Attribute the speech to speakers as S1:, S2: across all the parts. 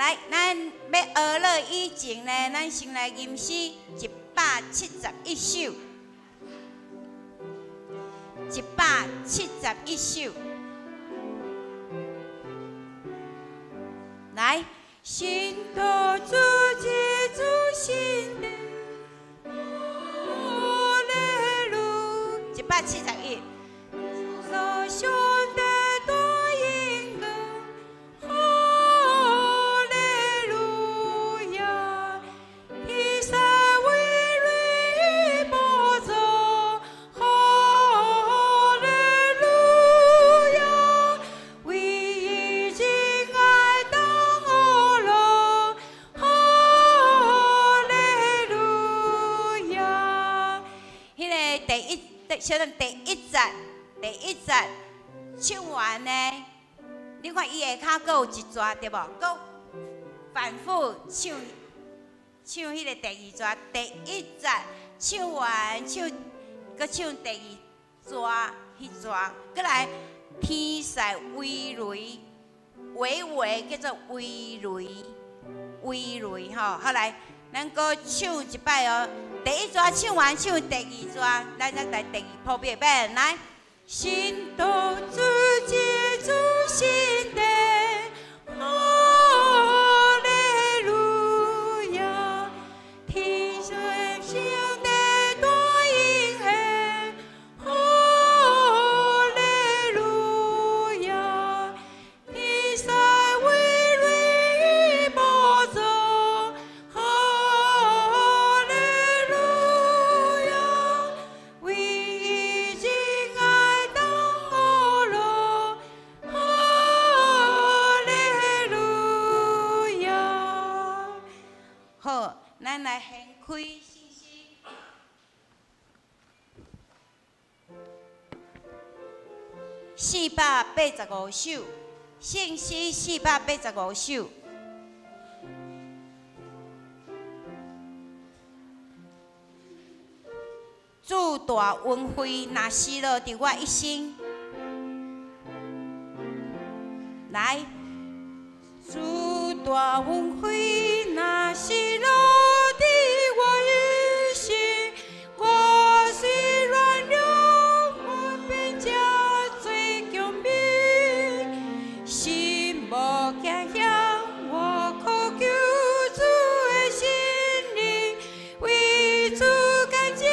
S1: 来，咱要学乐以前呢，咱先来吟诗171首，171首。来，心头自己自心的哈利路，171。所兄弟多应歌，哈利路亚，天上为瑞宝座，哈利路亚，为已经爱当我了，哈利路亚。迄个小段第一节唱完呢，你看伊下骹阁有一段对无？阁反复唱迄个第二段，第一节唱完阁唱第二段，迄段，阁来天使微雷，微叫做微雷吼。后来咱阁唱一摆哦，第一段唱完，唱第二段，咱再来第二铺别变来。心头自己自心的，哈利路亚，天上兄弟多应嘿，哈利路亚，天上为瑞宝座，哈利路亚，为已经爱当我了，哈利路亚。好，咱来掀开信息。485首，信息485首。主大恩惠，若失落伫我一生。来，主大恩惠，若失落伫我一生。我虽软弱，我变成最强兵，心无惊吓，我靠求主的心灵，为主感情。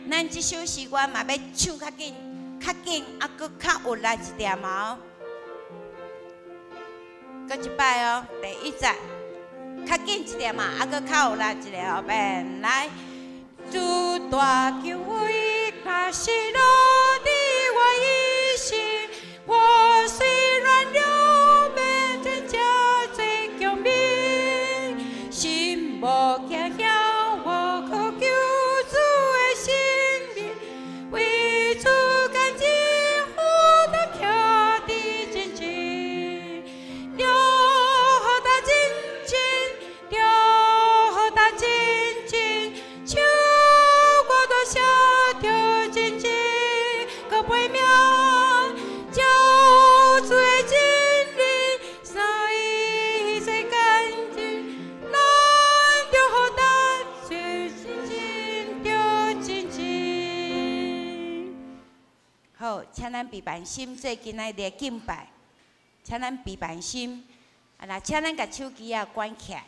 S1: 咱即首诗歌嘛要唱较紧，啊，搁较有力一点哦。搁一摆哦，第一节较紧一点嘛，啊，搁较有力一个后边来。主大救恩，若失落伫我一生，我虽软弱，变成这最强兵，心无惊吓，我靠求主的心灵，为主感情，好得徛伫真情，了好得真情，了好得真情，唱我多少条真情，搁背命，照主的真理，三一切感情，咱着好得最真情，着真情。好，请咱备办心做今仔日的敬拜，请咱备办心，啊啦，请咱甲手机啊关起来。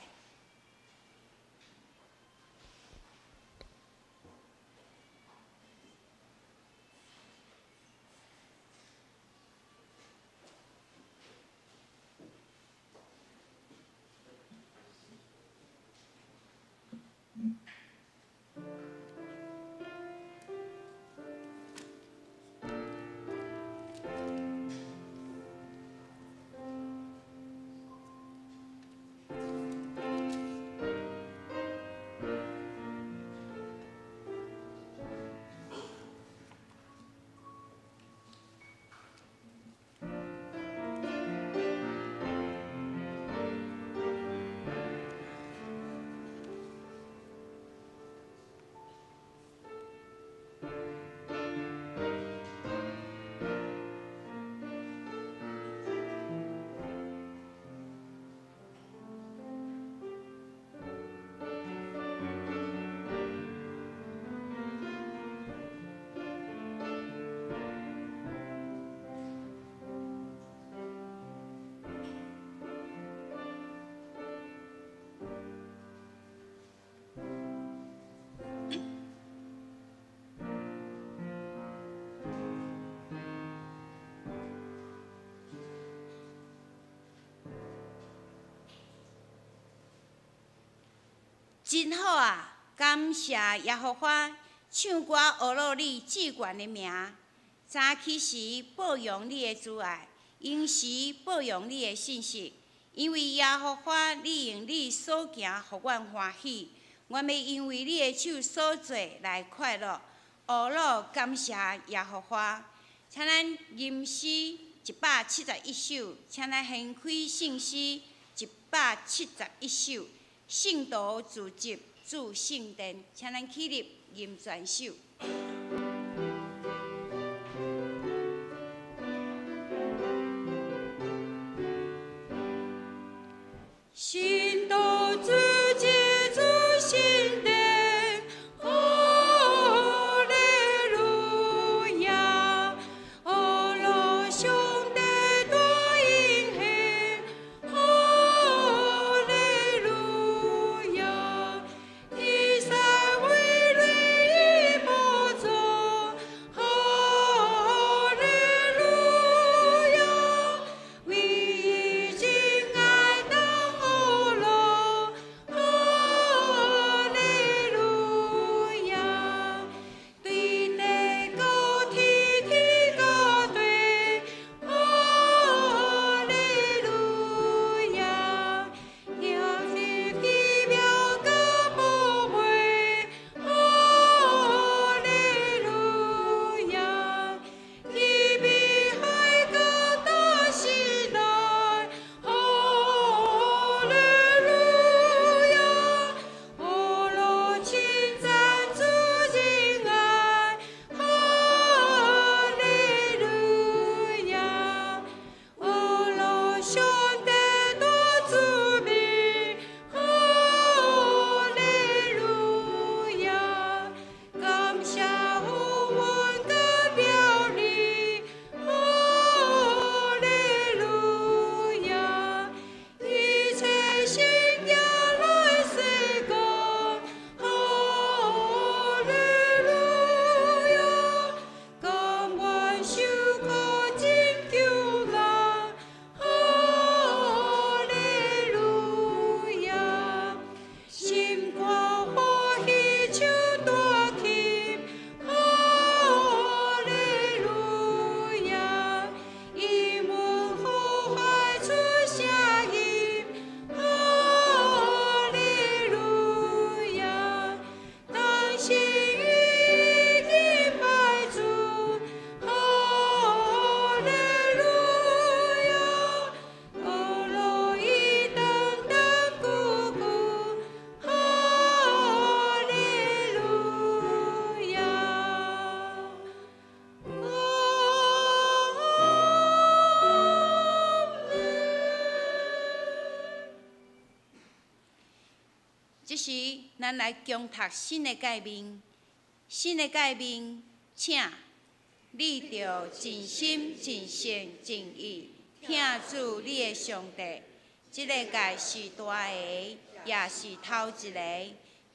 S1: 真好啊！感谢耶和华，唱歌学落你至高的名。早起时保养你的主爱，因时保养你的信息。因为耶和华，你用你所行，互阮欢喜。阮要因为你的手所做来快乐。学落感谢耶和华。请咱吟诗171首，请咱掀开圣诗171首，圣道自集主圣殿，请咱起立吟全首。圣道自集主圣殿，哈利路亚！阿拉上帝大英雄，哈利路亚！天上为你宝座，哈利路亚！为真爱当阿拉，哈利路亚！对地高天，天高地，哈利路亚！向日奇妙甲宝贝，哈利路亚！天边海角大时代，哈利路亚！阿拉称赞主仁爱，哈利路亚！阿拉上帝大慈悲，哈利路亚！感谢呼唤代表你，哈利路亚！一切信仰来世间，哈利路亚！甘愿受苦拯救人，哈利路亚！心肝欢喜唱大琴，哈利路亚！英文呼喊出声音，哈利路亚！当心语敬拜主，哈利路亚！阿拉一等等姑姑，哈利路亚！这时，咱来共读新的诫命。新的诫命，请你着尽心、尽性、尽意听主你的上帝。这个诫是大个，也是头一个。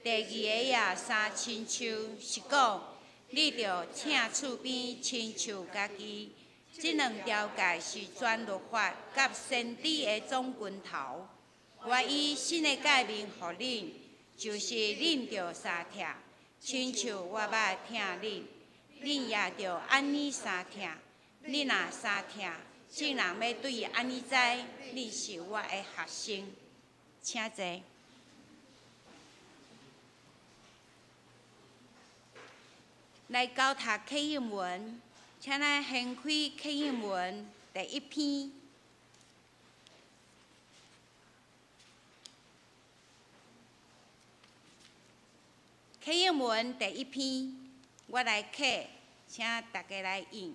S1: 第二个也三亲像，是讲你着请厝边亲像家己。这两条诫是全律法甲先知的总拳头。我以新的诫命予恁，就是恁着相听，亲像我捌听恁，恁也着安尼相听。恁若相听，正人要对安尼知，恁是我的学生。请坐。来教读课英文，请咱掀开课英文第一篇。课英文第一篇，我来刻，请大家来应。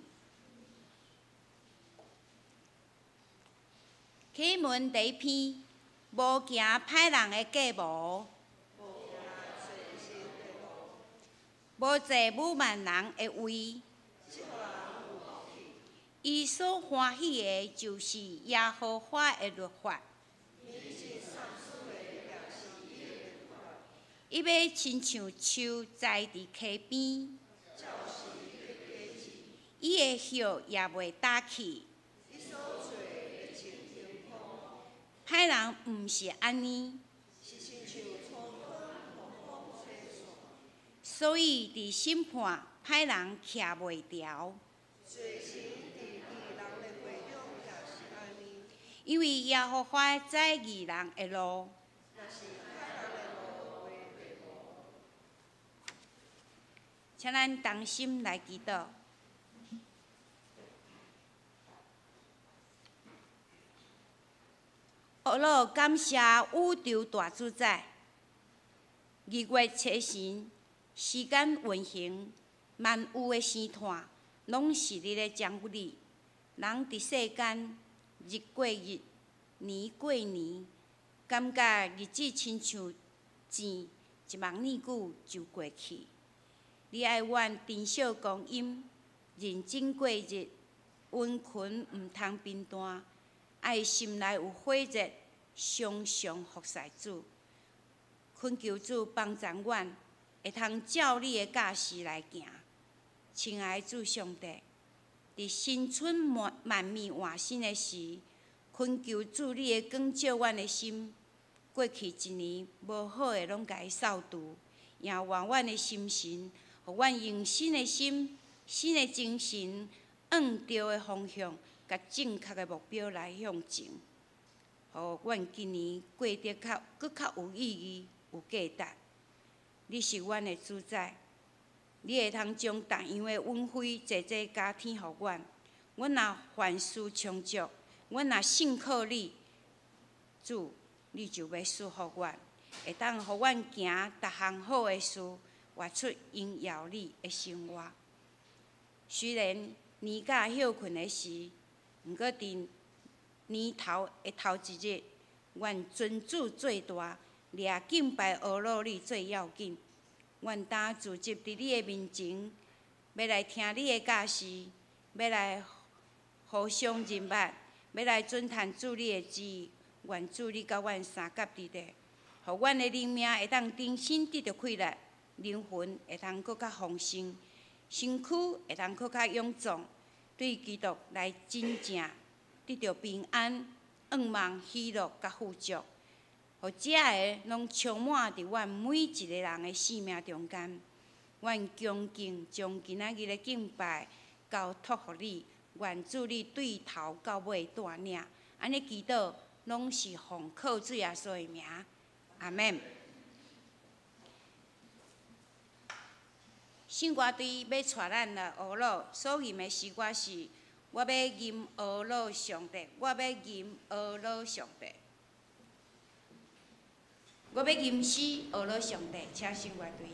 S1: 课英文第一篇，无行歹人的计谋，无坐侮慢人的位。伊所欢喜的，就是耶和华的律法。伊要亲像树栽伫溪边，伊的叶也袂干去。歹人毋是安尼，所以伫审判歹人徛袂牢。因为耶和华知义人的路。请咱同心来祈祷。老感谢宇宙大主宰，二月初神，时间运行，万有的生态，拢是你咧掌理。人伫世间，日过日，年过年，感觉日子亲像箭，10000年久就过去。你爱阮珍惜光阴，认真过日，温存毋通平淡，爱心内有火热，常常服侍主。恳求主帮助阮，会通照你的教示来行。亲爱的主上帝，伫新春万面换新的时，恳求主你会光照阮的心。过去一年无好的，拢甲伊扫除，赢换阮的心神，互阮用新的心、新的精神，按着的方向，甲正确的目标来向前。互阮今年过得搁较有意义、有价值。你是阮的主宰，你会通将逐样的恩惠坐坐加添互阮。阮若凡事充足，阮若信靠你，主，你就要赐福阮，会当互阮行逐项好的事，活出荣耀你的生活。虽然年假休困的时，毋过伫年头的头一日，愿尊主最大，掠敬拜阿罗你最要紧。愿当自集伫你的面前，要来听你的教示，要来互相认捌，要来尊谈主你的旨意。愿主你甲阮三甲伫地，互阮的灵命会当重新得到快乐，灵魂会通搁较丰盛，身躯会通搁较勇壮，对基督来真正得到平安、愿望、喜乐甲富足，互这个拢充满伫阮每一个人的生命中间。阮恭敬将今仔日的敬拜交托互你，愿主你对头到尾带领。安尼祈祷，拢是奉靠主耶稣的名，阿免。圣歌队要带咱来学乐，所吟的诗歌是：我要吟学乐上帝，我要吟学乐上帝，我要吟诗学乐上帝，请圣歌队。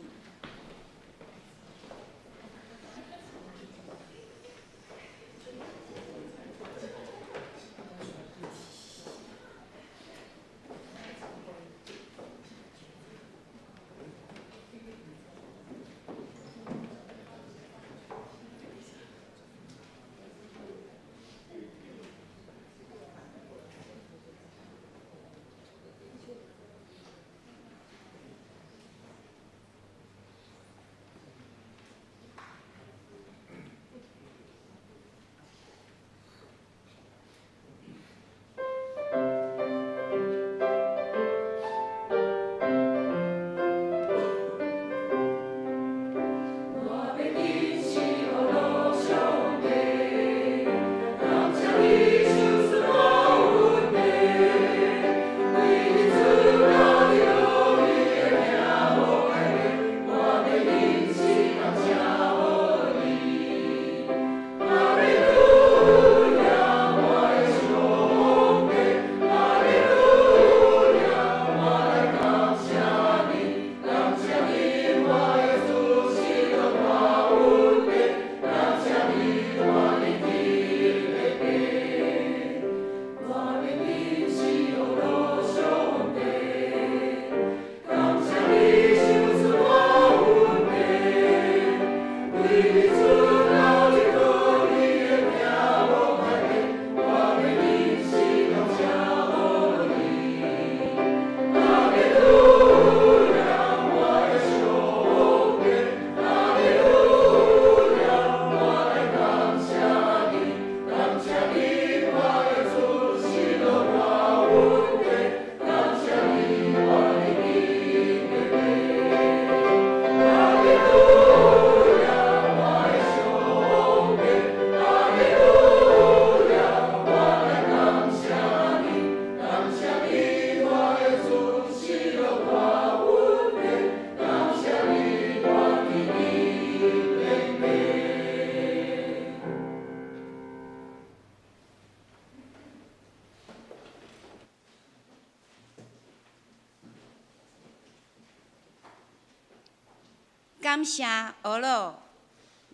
S1: 感谢俄罗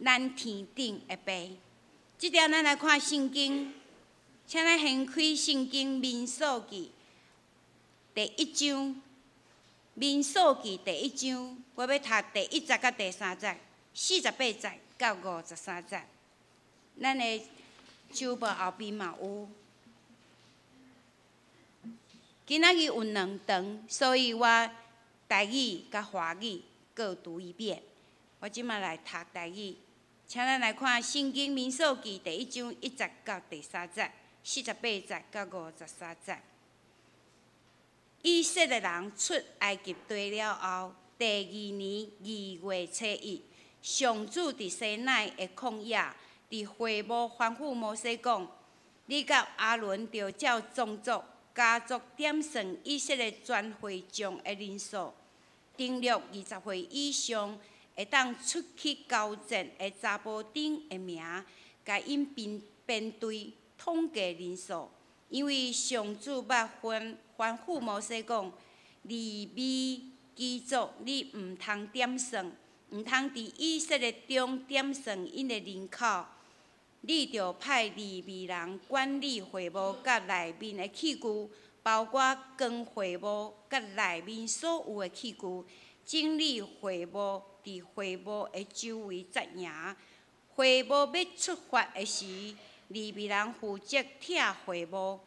S1: 咱天顶的爸。即条咱来看圣经，请咱掀开圣经民数记第1章。民数记第1章，我要读第1节到第3节，48节到53节。咱的周报后边嘛有。今仔日有2堂，所以我台语甲华语各读一遍。我即马来读台语，请咱来看圣经民数记第1章1节到第3节，48节到53节。以色列人出埃及地了后，第2年2月初1，上主伫西奈的旷野，伫会幕吩咐摩西讲：你甲阿伦着照宗族、家族点算以色列全会众的人数，登录20岁以上会当出去交战的查甫丁的名，甲因编队统计人数。因为上主捌吩咐摩西讲，利未基族你毋通点算，毋通伫以色列中点算因的人口。你着派利未人管理会幕甲内面的器具，包括光会幕甲内面所有的器具，整理会幕伫会幕的周围扎营。会幕要出发的时，利未人负责拆会幕；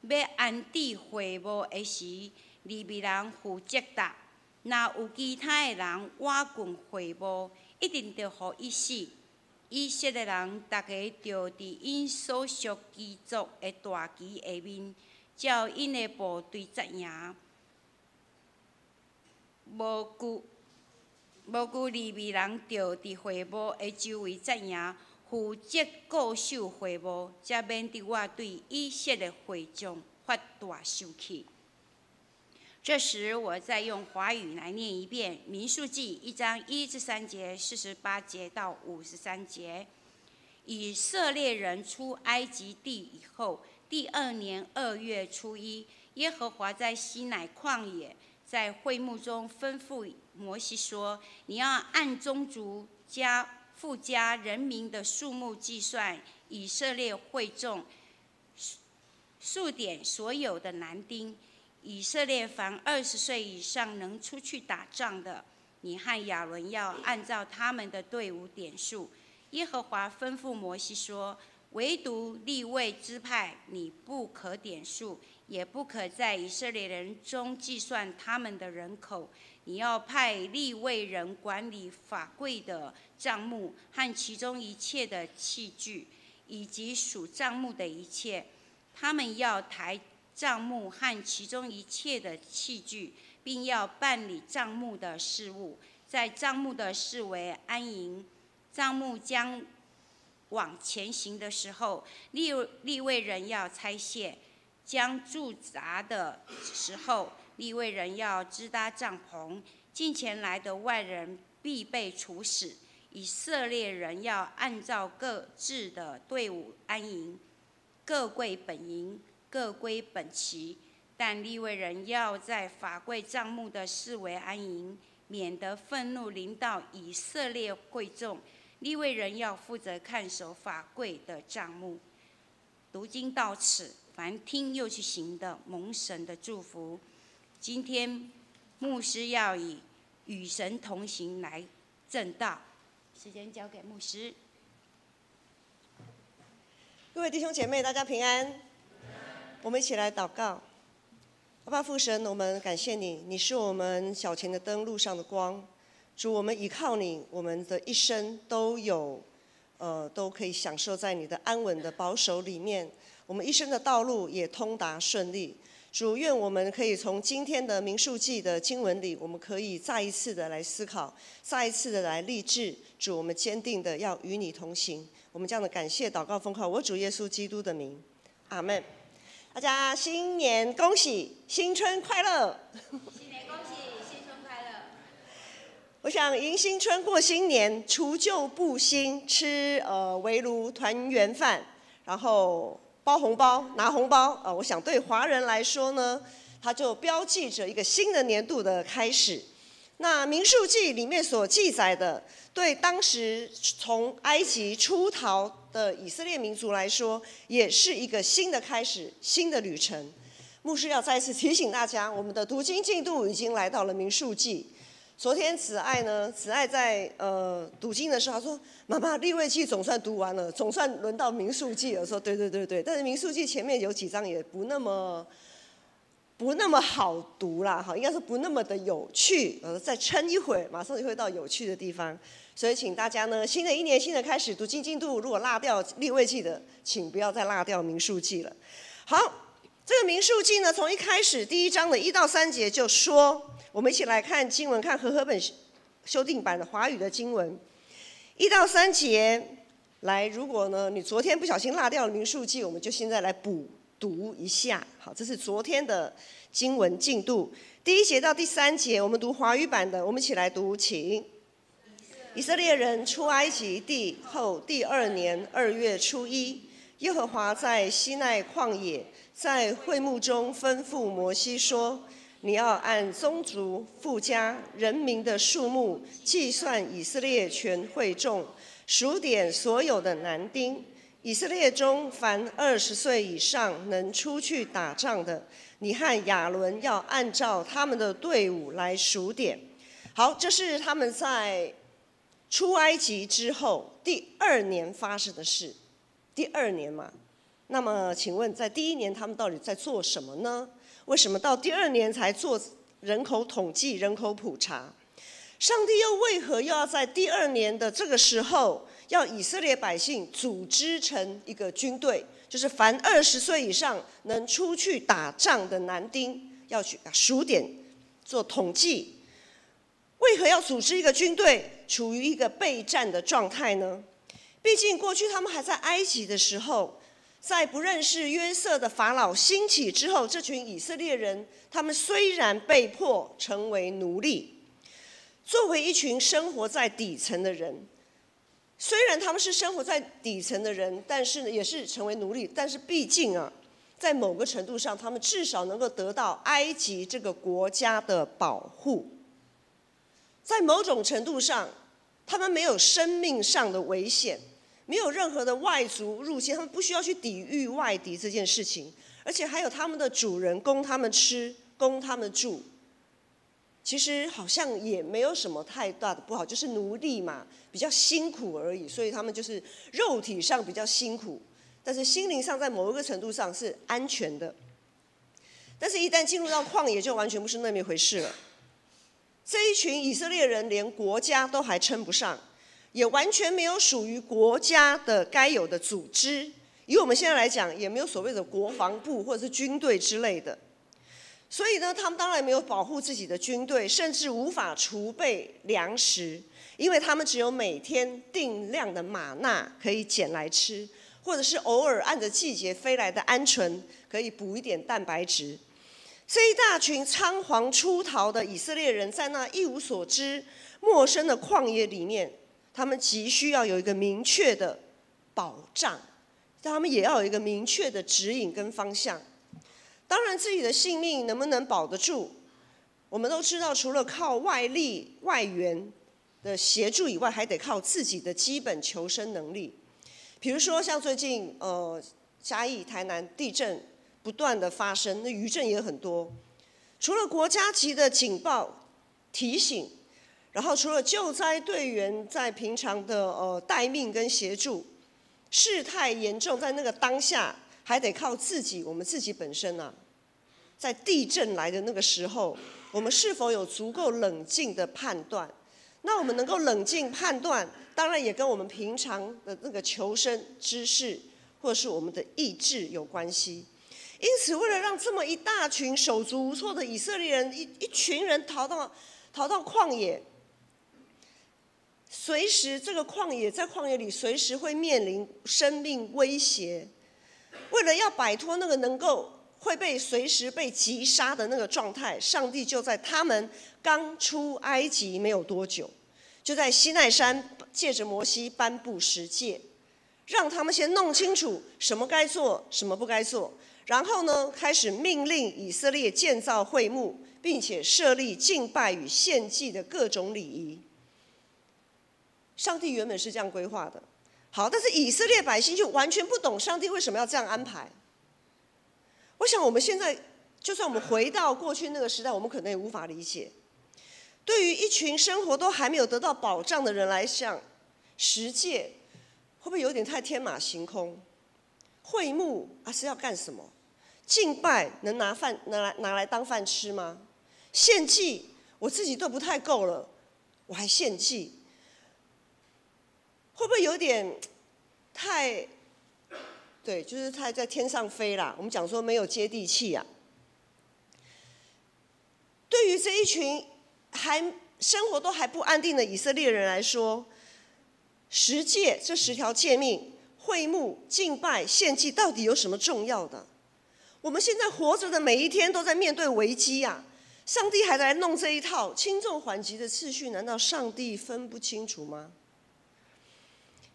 S1: 要安置会幕的时，利未人负责搭。若有其他的人挖滚会幕，一定着予伊死。以色列人大家着伫因所属居族的大旗下面，照因的部队扎营。无久，利未人着伫会幕的周围扎营，负责固守会幕，才免伫我对以色列会众发大生气。这时，我再用华语来念一遍《民数记》1章1至3节、48节到53节。以色列人出埃及地以后，第2年2月初1，耶和华在西乃旷野，在会幕中吩咐摩西说：“你要按宗族附加人民的数目计算以色列会众，数点所有的男丁。以色列凡20岁以上能出去打仗的，你和亚伦要按照他们的队伍点数。”耶和华吩咐摩西说：“唯独利未支派，你不可点数，也不可在以色列人中计算他们的人口。你要派利未人管理法柜的帐幕和其中一切的器具，以及属帐幕的一切。他们要抬帐幕和其中一切的器具，并要办理帐幕的事务，在帐幕的四围安营。帐幕将往前行的时候，利未人要拆卸；将驻扎的时候，利未人要支搭帐篷。近前来的外人必被处死。以色列人要按照各自的队伍安营，各归本营，各归本旗。但利未人要在法柜帐幕的四围安营，免得愤怒临到以色列会众。利未人要负责看守法柜的帐幕。读经到此，凡听又去行的，蒙神的祝福。今天牧师要以与神同行来证道，时间交给牧师。
S2: 各位弟兄姐妹，大家平安。我们一起来祷告。阿爸父神，我们感谢你，你是我们脚前的灯，路上的光。主，我们依靠你，我们的一生都可以享受在你的安稳的保守里面。我们一生的道路也通达顺利。主，愿我们可以从今天的民数记的经文里，我们可以再一次的来思考，再一次的来立志。主，我们坚定的要与你同行。我们这样的感谢祷告奉靠我主耶稣基督的名，阿们。大家新年恭喜，新春快乐！
S1: 新年恭喜，新春快乐！
S2: 我想迎新春过新年，除旧布新，吃围炉团圆饭，然后包红包拿红包我想对华人来说呢，它就标记着一个新的年度的开始。那民数记里面所记载的，对当时从埃及出逃的以色列民族来说，也是一个新的开始，新的旅程。牧师要再次提醒大家，我们的读经进度已经来到了民数记。昨天子爱在读经的时候，他说：“妈妈，利未记总算读完了，总算轮到民数记了。”说：“对。”但是民数记前面有几章也不那么好读啦，哈，应该说不那么的有趣。再撑一会儿，马上就会到有趣的地方。所以请大家呢，新的一年新的开始，读经进度如果落掉利未记的，请不要再落掉民数记了。好。这个民数记呢，从一开始第1章的1到3节就说，我们一起来看经文，看和合本修订版的华语的经文，1到3节。来，如果呢你昨天不小心落掉了民数记，我们就现在来补读一下。好，这是昨天的经文进度。第1节到第3节，我们读华语版的，我们一起来读，请。以色列人出埃及地后第2年2月初1，耶和华在西奈旷野，在会幕中吩咐摩西说：“你要按宗族、父家、人民的数目计算以色列全会众，数点所有的男丁。以色列中凡20岁以上能出去打仗的，你和亚伦要按照他们的队伍来数点。”好，这是他们在出埃及之后第2年发生的事。第2年嘛。那么请问在第1年他们到底在做什么呢？为什么到第2年才做人口统计、人口普查？上帝又为何要在第2年的这个时候，要以色列百姓组织成一个军队，就是凡20岁以上能出去打仗的男丁，要去数点做统计？为何要组织一个军队，处于一个备战的状态呢？毕竟过去他们还在埃及的时候，在不认识约瑟的法老兴起之后，这群以色列人，他们虽然被迫成为奴隶，作为一群生活在底层的人，虽然他们是生活在底层的人，但是呢，也是成为奴隶。但是毕竟啊，在某个程度上，他们至少能够得到埃及这个国家的保护。在某种程度上，他们没有生命上的危险。没有任何的外族入侵，他们不需要去抵御外敌这件事情，而且还有他们的主人供他们吃，供他们住。其实好像也没有什么太大的不好，就是奴隶嘛，比较辛苦而已，所以他们就是肉体上比较辛苦，但是心灵上在某一个程度上是安全的。但是一旦进入到旷野，就完全不是那么一回事了。这一群以色列人连国家都还称不上，也完全没有属于国家的该有的组织，以我们现在来讲，也没有所谓的国防部或者是军队之类的。所以呢，他们当然没有保护自己的军队，甚至无法储备粮食，因为他们只有每天定量的玛纳可以捡来吃，或者是偶尔按着季节飞来的鹌鹑可以补一点蛋白质。这一大群仓皇出逃的以色列人，在那一无所知、陌生的旷野里面，他们急需要有一个明确的保障，他们也要有一个明确的指引跟方向。当然，自己的性命能不能保得住，我们都知道，除了靠外力、外援的协助以外，还得靠自己的基本求生能力。比如说，像最近嘉义、台南地震不断的发生，那余震也很多。除了国家级的警报提醒，然后除了救灾队员在平常的待命跟协助，事态严重，在那个当下还得靠自己，我们自己本身啊，在地震来的那个时候，我们是否有足够冷静的判断？那我们能够冷静判断，当然也跟我们平常的那个求生知识或者是我们的意志有关系。因此，为了让这么一大群手足无措的以色列人，一群人逃到旷野，随时这个在旷野里随时会面临生命威胁。为了要摆脱那个能够会被随时被击杀的那个状态，上帝就在他们刚出埃及没有多久，就在西奈山借着摩西颁布10诫，让他们先弄清楚什么该做，什么不该做，然后呢，开始命令以色列建造会幕，并且设立敬拜与献祭的各种礼仪。上帝原本是这样规划的，好，但是以色列百姓就完全不懂上帝为什么要这样安排。我想我们现在，就算我们回到过去那个时代，我们可能也无法理解。对于一群生活都还没有得到保障的人来讲，10诫会不会有点太天马行空？会幕是要干什么？敬拜能拿来当饭吃吗？献祭我自己都不太够了，我还献祭，会不会有点太？对，就是太在天上飞啦。我们讲说没有接地气啊。对于这一群生活都还不安定的以色列人来说，10诫这10条诫命，会幕、敬拜、献祭，到底有什么重要的？我们现在活着的每一天都在面对危机啊！上帝还来弄这一套轻重缓急的次序，难道上帝分不清楚吗？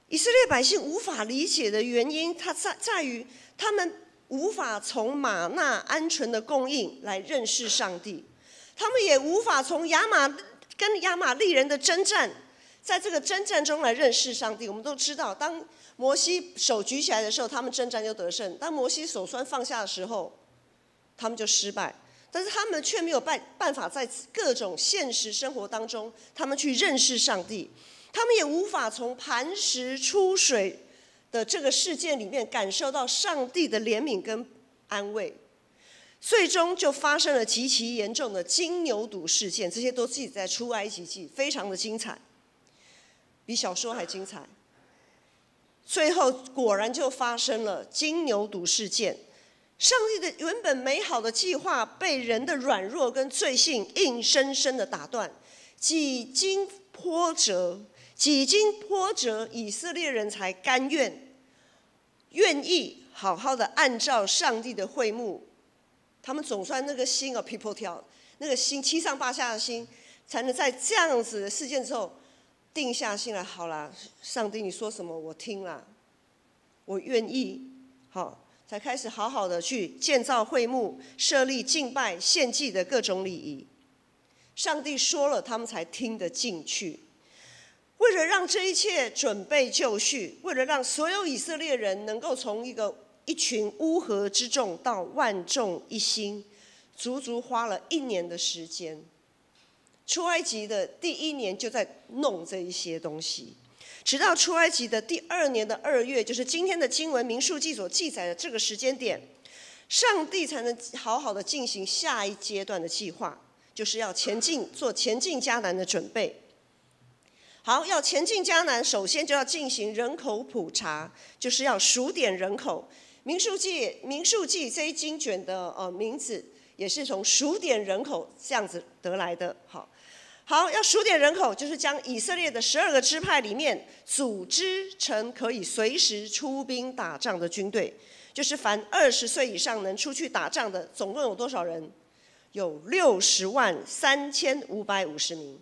S2: 以色列百姓无法理解的原因，它在于他们无法从玛纳鹌鹑的供应来认识上帝，他们也无法从跟亚玛力人的征战，在这个征战中来认识上帝。我们都知道，当摩西手举起来的时候，他们征战就得胜；当摩西手酸放下的时候，他们就失败。但是他们却没有办法在各种现实生活当中，他们去认识上帝。他们也无法从磐石出水的这个事件里面感受到上帝的怜悯跟安慰，最终就发生了极其严重的金牛犊事件。这些都记载在出埃及记，非常的精彩，比小说还精彩。最后果然就发生了金牛犊事件，上帝的原本美好的计划被人的软弱跟罪性硬生生的打断，几经波折，以色列人才甘愿意好好的按照上帝的会幕，他们总算那个心people 跳，那个心七上八下的心，才能在这样子的事件之后定下心来。好啦，上帝你说什么我听啦，我愿意，好，才开始好好的去建造会幕，设立敬拜献祭的各种礼仪。上帝说了，他们才听得进去。为了让这一切准备就绪，为了让所有以色列人能够从一群乌合之众到万众一心，足足花了1年的时间。出埃及的第1年就在弄这一些东西，直到出埃及的第2年的2月，就是今天的经文民数记所记载的这个时间点，上帝才能好好的进行下一阶段的计划，就是要做前进迦南的准备。好，要前进迦南，首先就要进行人口普查，就是要数点人口。民数记这一经卷的名字也是从数点人口这样子得来的。好，要数点人口，就是将以色列的12个支派里面组织成可以随时出兵打仗的军队，就是凡20岁以上能出去打仗的，总共有多少人？有603550名。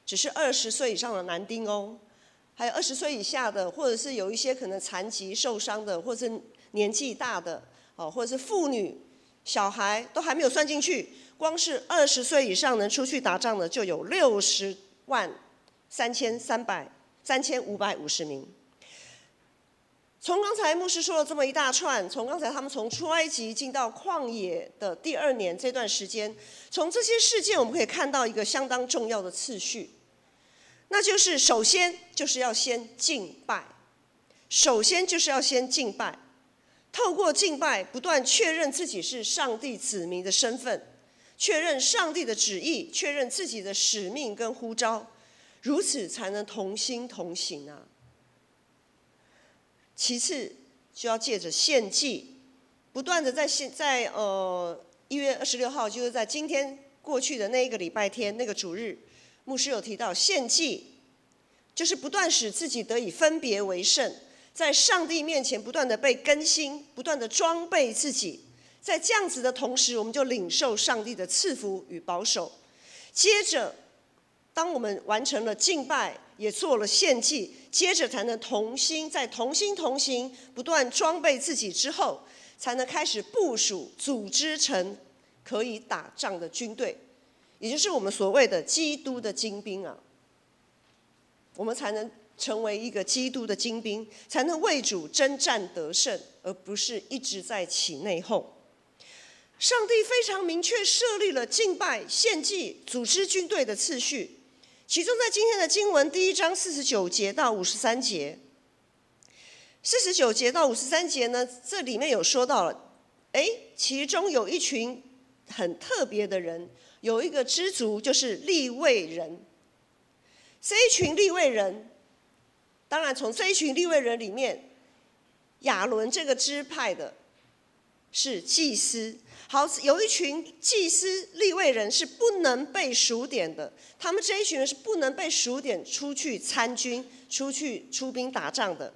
S2: 只是20岁以上的男丁哦，还有20岁以下的，或者是有一些可能残疾受伤的，或者是年纪大的，或者是妇女、小孩都还没有算进去。光是20岁以上能出去打仗的就有603550名。从刚才牧师说了这么一大串，从刚才他们从出埃及进到旷野的第2年这段时间，从这些事件我们可以看到一个相当重要的次序，那就是首先就是要先敬拜，透过敬拜不断确认自己是上帝子民的身份，确认上帝的旨意，确认自己的使命跟呼召，如此才能同心同行啊。其次就要借着献祭，不断的在1月26号，就是在今天过去的那一个礼拜天那个主日，牧师有提到献祭就是不断使自己得以分别为圣，在上帝面前不断的被更新，不断的装备自己，在这样子的同时，我们就领受上帝的赐福与保守。接着当我们完成了敬拜，也做了献祭，接着才能在同心同行，不断装备自己之后，才能开始部署、组织成可以打仗的军队，也就是我们所谓的基督的精兵啊。我们才能成为一个基督的精兵，才能为主征战得胜，而不是一直在起内讧。上帝非常明确设立了敬拜、献祭、组织军队的次序。其中在今天的经文第1章49节到53节，49节到53节呢，这里面有说到了，其中有一群很特别的人，有一个支族就是利未人。这一群利未人，当然从这一群利未人里面，亚伦这个支派的是祭司。好，有一群祭司利未人是不能被数点的，他们这一群人是不能被数点出去参军、出兵打仗的，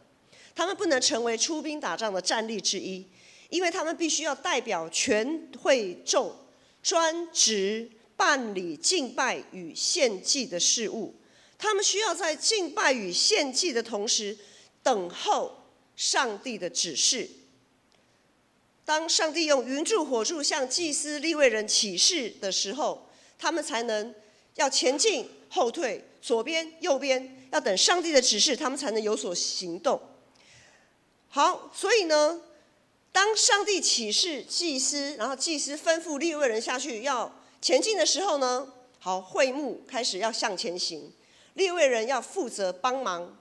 S2: 他们不能成为出兵打仗的战力之一，因为他们必须要代表全会众，专职办理敬拜与献祭的事务。他们需要在敬拜与献祭的同时，等候上帝的指示。当上帝用云柱火柱向祭司利未人启示的时候，他们才能要前进后退，左边右边，要等上帝的指示，他们才能有所行动。好，所以呢，当上帝启示祭司，然后祭司吩咐利未人下去要前进的时候呢，好，会幕开始要向前行，利未人要负责帮忙，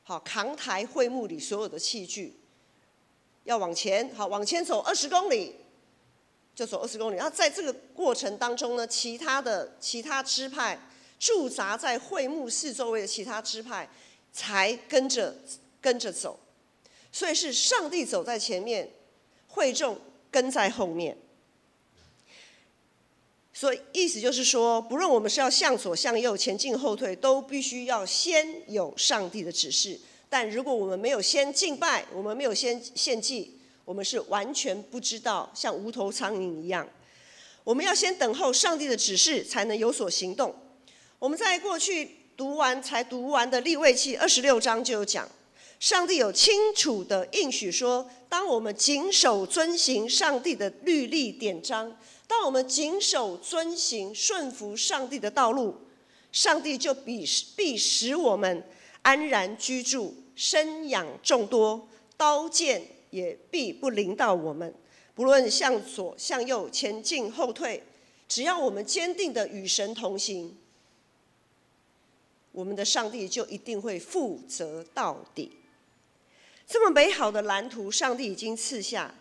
S2: 好，扛抬会幕里所有的器具。要往前，好，往前走20公里，就走20公里。然后在这个过程当中呢，其他支派驻扎在会幕四周围的其他支派才跟着走，所以是上帝走在前面，会众跟在后面。所以意思就是说，不论我们是要向左向右、前进后退，都必须要先有上帝的指示。但如果我们没有先敬拜，我们没有先献祭，我们是完全不知道，像无头苍蝇一样。我们要先等候上帝的指示，才能有所行动。我们在过去读完的利未记26章就有讲，上帝有清楚的应许说，当我们谨守遵行上帝的律例典章，当我们谨守遵行顺服上帝的道路，上帝就必使我们安然居住，生养众多，刀剑也必不临到我们。不论向左向右，前进后退，只要我们坚定的与神同行，我们的上帝就一定会负责到底。这么美好的蓝图，上帝已经赐下，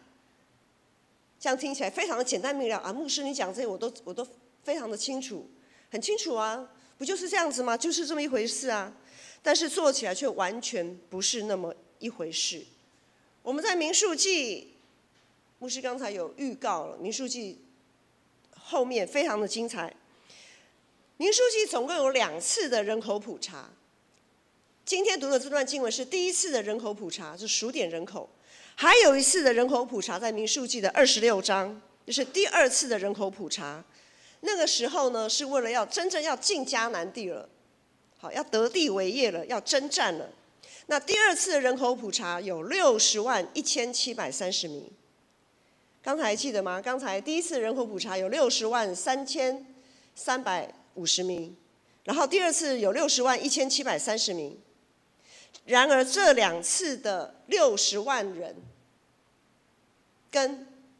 S2: 这样听起来非常的简单明了啊！牧师，你讲这些我都非常的清楚，很清楚啊，不就是这样子吗？就是这么一回事啊。但是做起来却完全不是那么一回事。我们在民数记，牧师刚才有预告了，民数记后面非常的精彩。民数记总共有2次的人口普查。今天读的这段经文是第1次的人口普查，就数点人口；还有1次的人口普查，在民数记的26章，就是第2次的人口普查。那个时候呢，是为了真正要进迦南地了。好，要得地为业了，要征战了。那第2次的人口普查有601730名。刚才记得吗？刚才第1次人口普查有603350名，然后第2次有601730名。然而这2次的60万人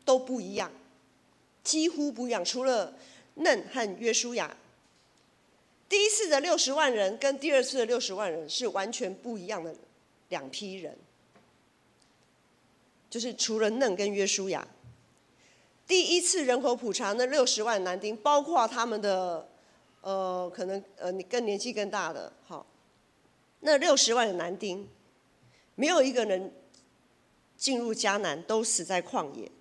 S2: 都不一样，几乎不一样，除了嫩和约书亚。第1次的60万人跟第2次的60万人是完全不一样的2批人，就是除了嫩跟约书亚。第1次人口普查那60万男丁，包括他们的可能更年纪更大的，好，那60万的男丁，没有一个人进入迦南，都死在旷野。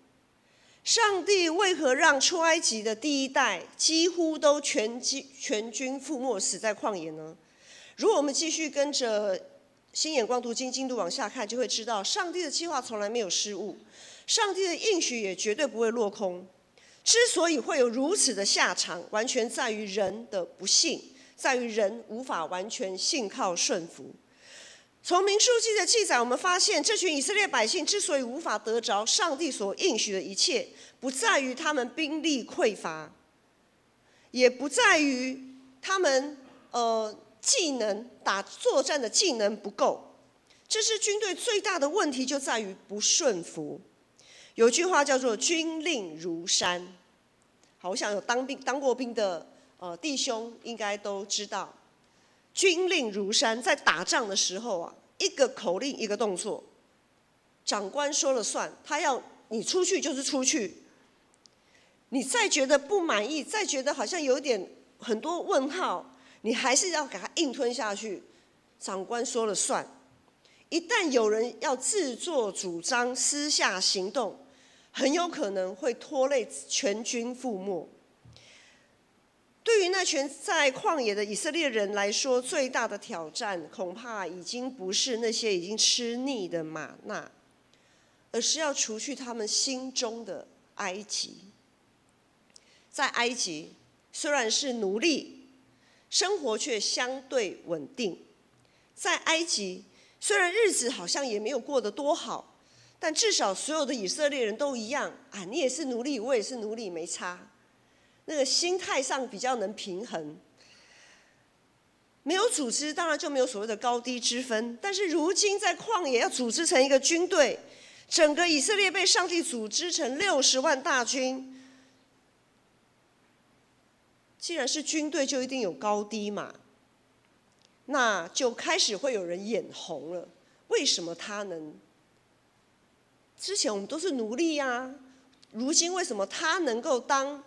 S2: 上帝为何让出埃及的第1代几乎都全军覆没，死在旷野呢？如果我们继续跟着新眼光读经进度往下看，就会知道上帝的计划从来没有失误，上帝的应许也绝对不会落空。之所以会有如此的下场，完全在于人的不信，在于人无法完全信靠顺服。从民数记的记载，我们发现这群以色列百姓之所以无法得着上帝所应许的一切，不在于他们兵力匮乏，也不在于他们技能作战的技能不够。这支军队最大的问题就在于不顺服。有句话叫做"军令如山"，好，我想有当过兵的弟兄应该都知道。军令如山，在打仗的时候啊，一个口令一个动作，长官说了算，他要你出去就是出去。你再觉得不满意，再觉得好像有点很多问号，你还是要给他硬吞下去。长官说了算。一旦有人要自作主张、私下行动，很有可能会拖累全军覆没。对于那群在旷野的以色列人来说，最大的挑战恐怕已经不是那些已经吃腻的玛纳，而是要除去他们心中的埃及。在埃及，虽然是奴隶，生活却相对稳定。在埃及，虽然日子好像也没有过得多好，但至少所有的以色列人都一样啊，你也是奴隶，我也是奴隶，没差。那个心态上比较能平衡。没有组织，当然就没有所谓的高低之分。但是如今在旷野要组织成一个军队，整个以色列被上帝组织成60万大军。既然是军队，就一定有高低嘛，那就开始会有人眼红了。为什么他能？之前我们都是奴隶啊，如今为什么他能够当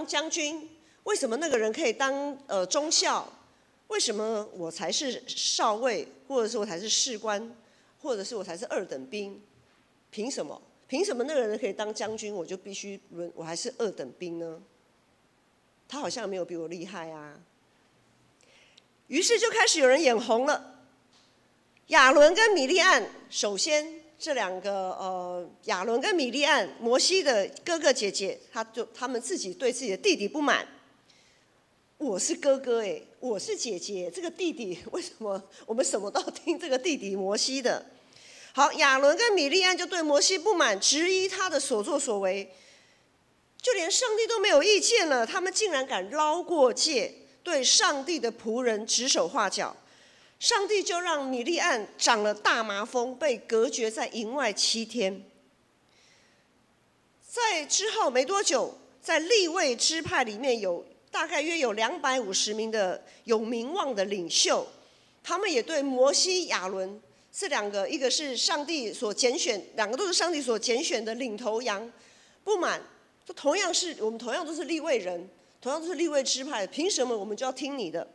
S2: 将军？为什么那个人可以当中校？为什么我才是少尉，或者是我才是士官，或者是我才是2等兵？凭什么？凭什么那个人可以当将军，我就必须我还是2等兵呢？他好像没有比我厉害啊。于是就开始有人眼红了。亚伦跟米利暗，首先这两个亚伦跟米利暗，摩西的哥哥姐姐，他们自己对自己的弟弟不满。我是哥哥我是姐姐，这个弟弟为什么我们什么都要听这个弟弟摩西的？好，亚伦跟米利暗就对摩西不满，质疑他的所作所为，就连上帝都没有意见了，他们竟然敢捞过界，对上帝的仆人指手画脚。上帝就让米利暗长了大麻风，被隔绝在营外7天。在之后没多久，在利未支派里面大概约有250名的有名望的领袖，他们也对摩西、亚伦这两个，一个是上帝所拣选，两个都是上帝所拣选的领头羊不满。我们同样都是利未人，同样都是利未支派，凭什么我们就要听你的？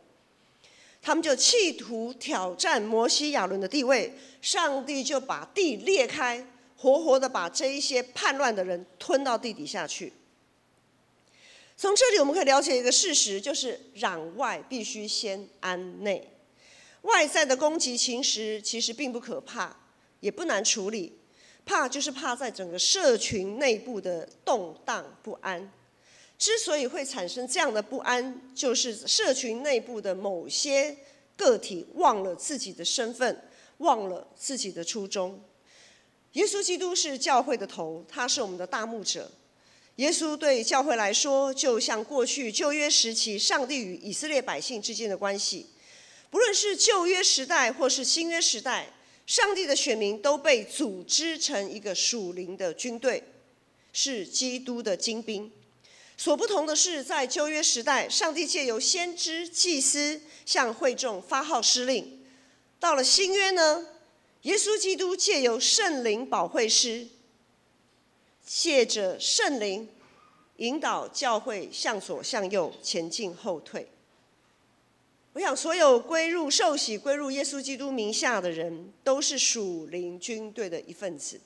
S2: 他们就企图挑战摩西、亚伦的地位，上帝就把地裂开，活活的把这一些叛乱的人吞到地底下去。从这里我们可以了解一个事实，就是攘外必须先安内。外在的攻击其实并不可怕，也不难处理，怕就是怕在整个社群内部的动荡不安。之所以会产生这样的不安，就是社群内部的某些个体忘了自己的身份，忘了自己的初衷。耶稣基督是教会的头，他是我们的大牧者。耶稣对教会来说，就像过去旧约时期上帝与以色列百姓之间的关系。不论是旧约时代或是新约时代，上帝的选民都被组织成一个属灵的军队，是基督的精兵。所不同的是，在旧约时代，上帝借由先知、祭司向会众发号施令；到了新约呢，耶稣基督借由圣灵保惠师，借着圣灵引导教会向左向右、前进后退。我想，所有归入受洗、归入耶稣基督名下的人，都是属灵军队的一份子。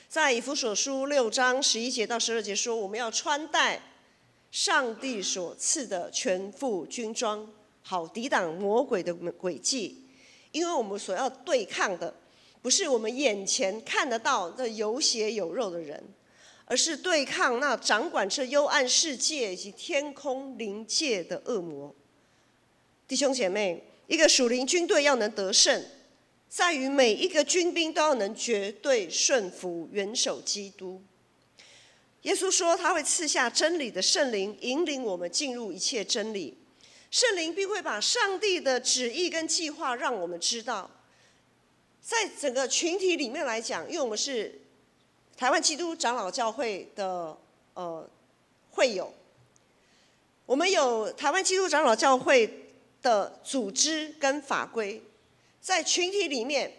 S2: 在以弗所书6章11节到12节说，我们要穿戴上帝所赐的全副军装，好抵挡魔鬼的诡计。因为我们所要对抗的，不是我们眼前看得到的有血有肉的人，而而是对抗那掌管这幽暗世界以及天空灵界的恶魔。弟兄姐妹，一个属灵军队要能得胜，在于每一个军兵都要能绝对顺服元首基督。耶稣说他会赐下真理的圣灵，引领我们进入一切真理。圣灵必会把上帝的旨意跟计划让我们知道。在整个群体里面来讲，因为我们是台湾基督长老教会的会友，我们有台湾基督长老教会的组织跟法规，在群体里面，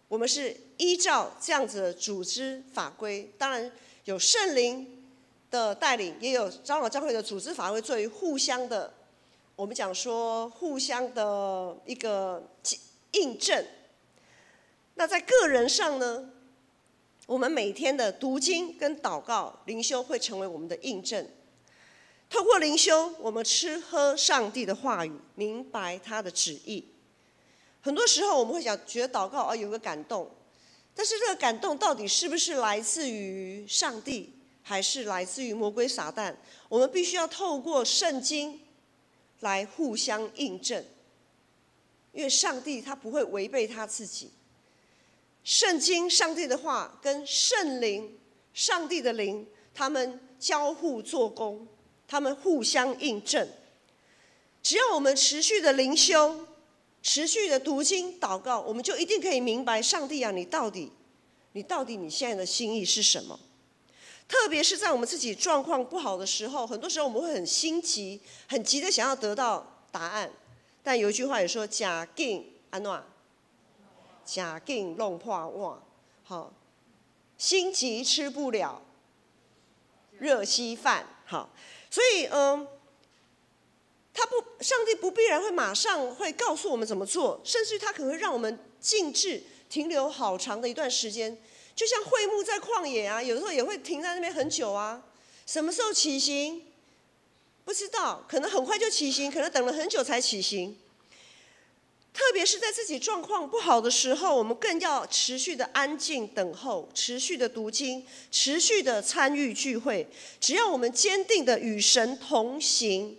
S2: 我们是依照这样子的组织法规，当然有圣灵的带领，也有长老教会的组织法规作为互相的，我们讲说互相的一个印证。那在个人上呢，我们每天的读经跟祷告灵修会成为我们的印证。透过灵修，我们吃喝上帝的话语，明白他的旨意。很多时候我们会觉得祷告有个感动，但是这个感动到底是不是来自于上帝，还是来自于魔鬼撒旦？我们必须要透过圣经来互相印证，因为上帝他不会违背他自己。圣经上帝的话跟圣灵上帝的灵，他们交互做工，他们互相印证。只要我们持续的灵修，持续的读经祷告，我们就一定可以明白上帝啊，你到底你现在的心意是什么。特别是在我们自己状况不好的时候，很多时候我们会很心急，很急的想要得到答案。但有一句话也说，假紧安怎？假紧弄破碗。好，心急吃不了热稀饭。好，所以上帝不必然会马上会告诉我们怎么做，甚至他可能会让我们静置停留好长的一段时间。就像会幕在旷野啊，有的时候也会停在那边很久啊。什么时候起行？不知道，可能很快就起行，可能等了很久才起行。特别是在自己状况不好的时候，我们更要持续的安静等候，持续的读经，持续的参与聚会。只要我们坚定的与神同行，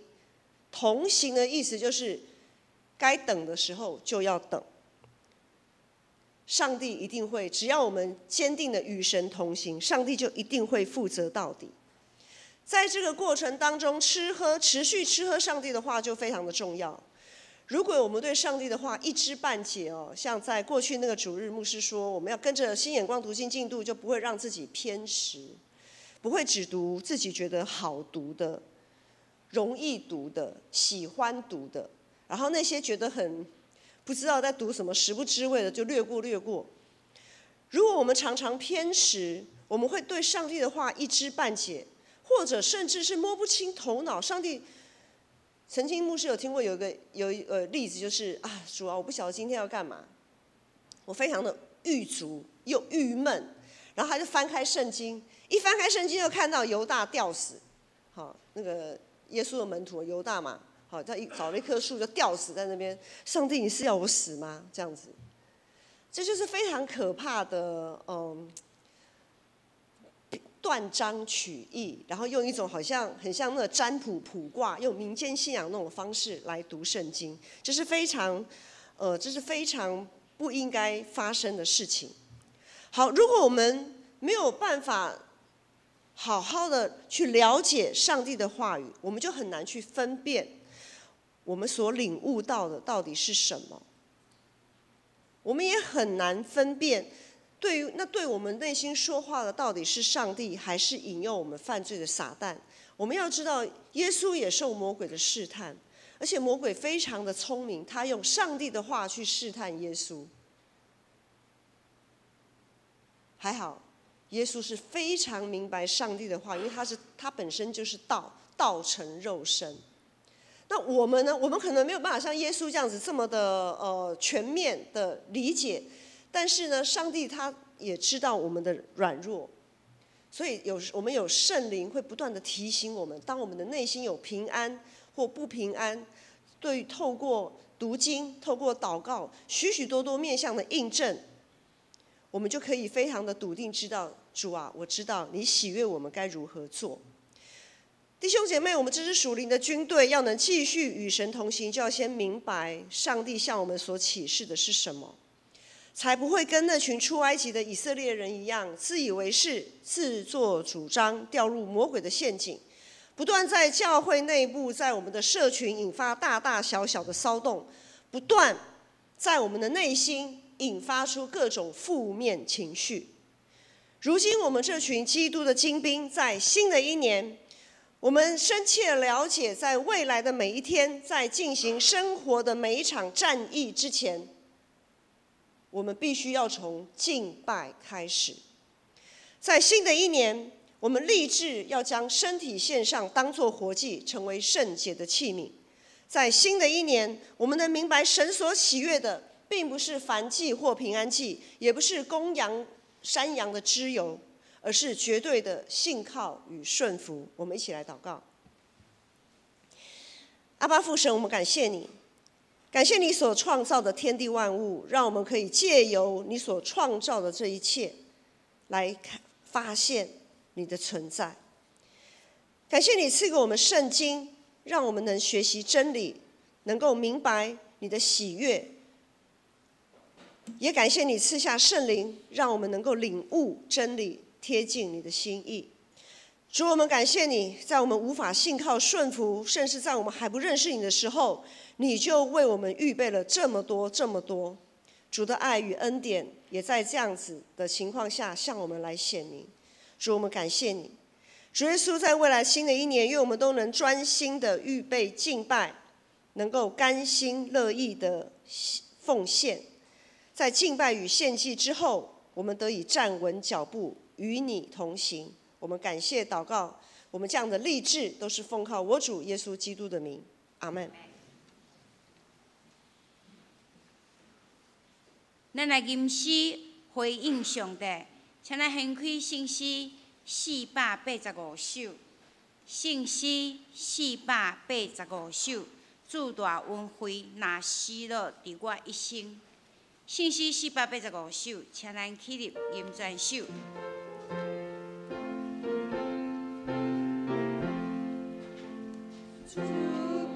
S2: 同行的意思就是该等的时候就要等。上帝一定会，只要我们坚定的与神同行，上帝就一定会负责到底。在这个过程当中，持续吃喝上帝的话就非常的重要。如果我们对上帝的话一知半解像在过去那个主日牧师说，我们要跟着新眼光读经进度，就不会让自己偏食，不会只读自己觉得好读的、容易读的、喜欢读的，然后那些觉得很不知道在读什么、食不知味的就略过。如果我们常常偏食，我们会对上帝的话一知半解，或者甚至是摸不清头脑。上帝曾经牧师有听过有一个例子，就是主啊，我不晓得今天要干嘛，我非常的郁卒又郁闷，然后他就翻开圣经，一翻开圣经就看到犹大吊死，好，那个耶稣的门徒犹大嘛，好，他找了一棵树就吊死在那边。上帝，你是要我死吗？这样子，这就是非常可怕的断章取义，然后用一种好像很像那个占卜卜卦，用民间信仰那种方式来读圣经，这是非常不应该发生的事情。好，如果我们没有办法好好的去了解上帝的话语，我们就很难去分辨我们所领悟到的到底是什么。我们也很难分辨对我们内心说话的到底是上帝，还是引诱我们犯罪的撒旦。我们要知道，耶稣也受魔鬼的试探，而且魔鬼非常的聪明，他用上帝的话去试探耶稣。还好，耶稣是非常明白上帝的话，因为他本身就是道成肉身。那我们呢？我们可能没有办法像耶稣这样子这么的全面的理解。但是呢，上帝他也知道我们的软弱，所以我们有圣灵会不断的提醒我们，当我们的内心有平安或不平安，透过读经、透过祷告，许许多多面向的印证，我们就可以非常的笃定知道，主啊，我知道你喜悦我们该如何做。弟兄姐妹，我们这支属灵的军队要能继续与神同行，就要先明白上帝向我们所启示的是什么，才不会跟那群出埃及的以色列人一样，自以为是、自作主张，掉入魔鬼的陷阱，不断在教会内部、在我们的社群引发大大小小的骚动，不断在我们的内心引发出各种负面情绪。如今我们这群基督的精兵，在新的一年，我们深切了解，在未来的每一天，在进行生活的每一场战役之前，我们必须要从敬拜开始。在新的一年，我们立志要将身体献上，当作活祭，成为圣洁的器皿。在新的一年，我们能明白神所喜悦的，并不是燔祭或平安祭，也不是公羊、山羊的脂油，而是绝对的信靠与顺服。我们一起来祷告。阿爸父神，我们感谢你，感谢你所创造的天地万物，让我们可以借由你所创造的这一切，来发现你的存在。感谢你赐给我们圣经，让我们能学习真理，能够明白你的喜悦。也感谢你赐下圣灵，让我们能够领悟真理，贴近你的心意。主，我们感谢你，在我们无法信靠顺服，甚至在我们还不认识你的时候，你就为我们预备了这么多这么多。主的爱与恩典也在这样子的情况下向我们来显明。主，我们感谢你。主耶稣，在未来新的一年，愿我们都能专心的预备敬拜，能够甘心乐意的奉献。在敬拜与献祭之后，我们得以站稳脚步，与你同行。我们感谢祷告，我们这样的立志都是奉靠我主耶稣基督的名，阿们。
S1: 咱来吟诗回应上帝，请咱掀开圣诗485首，圣诗485首，主大恩惠若施落伫我一生。圣诗485首，请咱起立吟全首。请坐。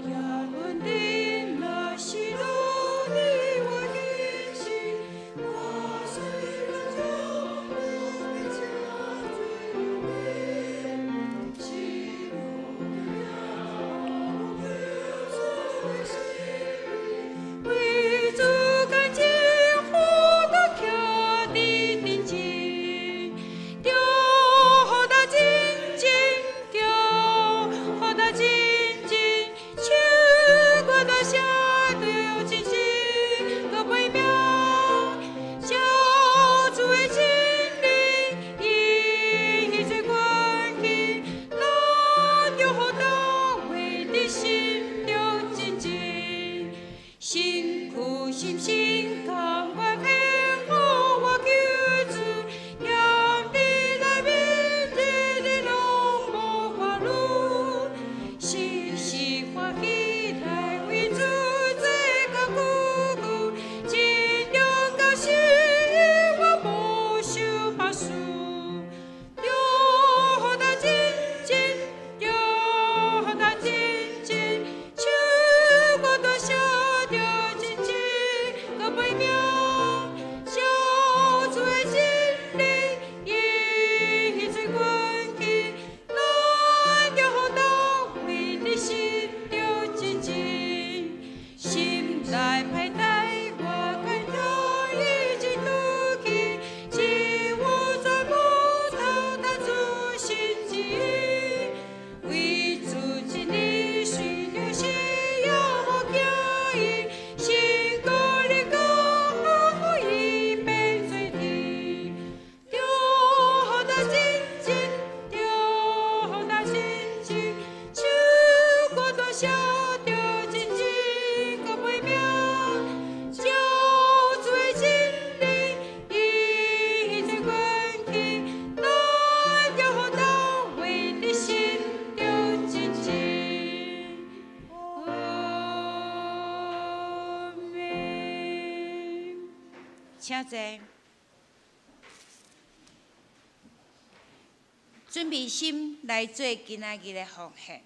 S1: 准备心来做今仔日的奉献。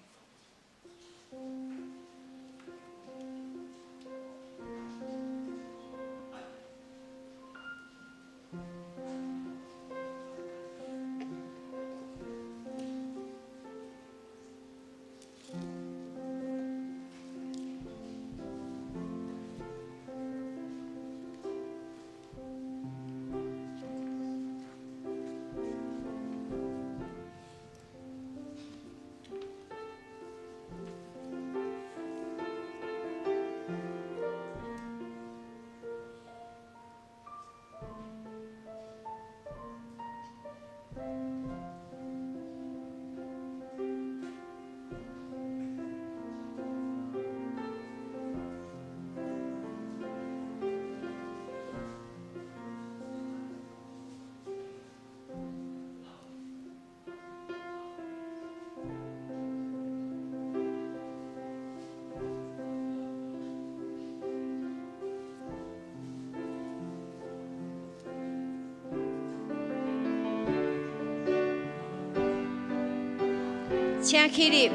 S1: 请起立。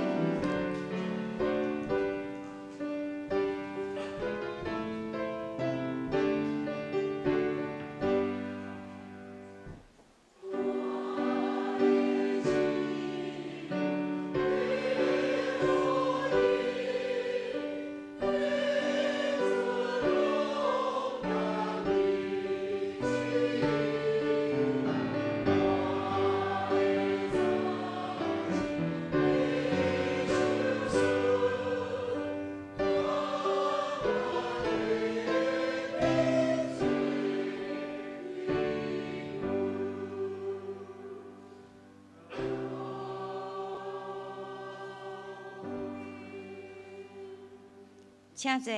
S1: 请坐。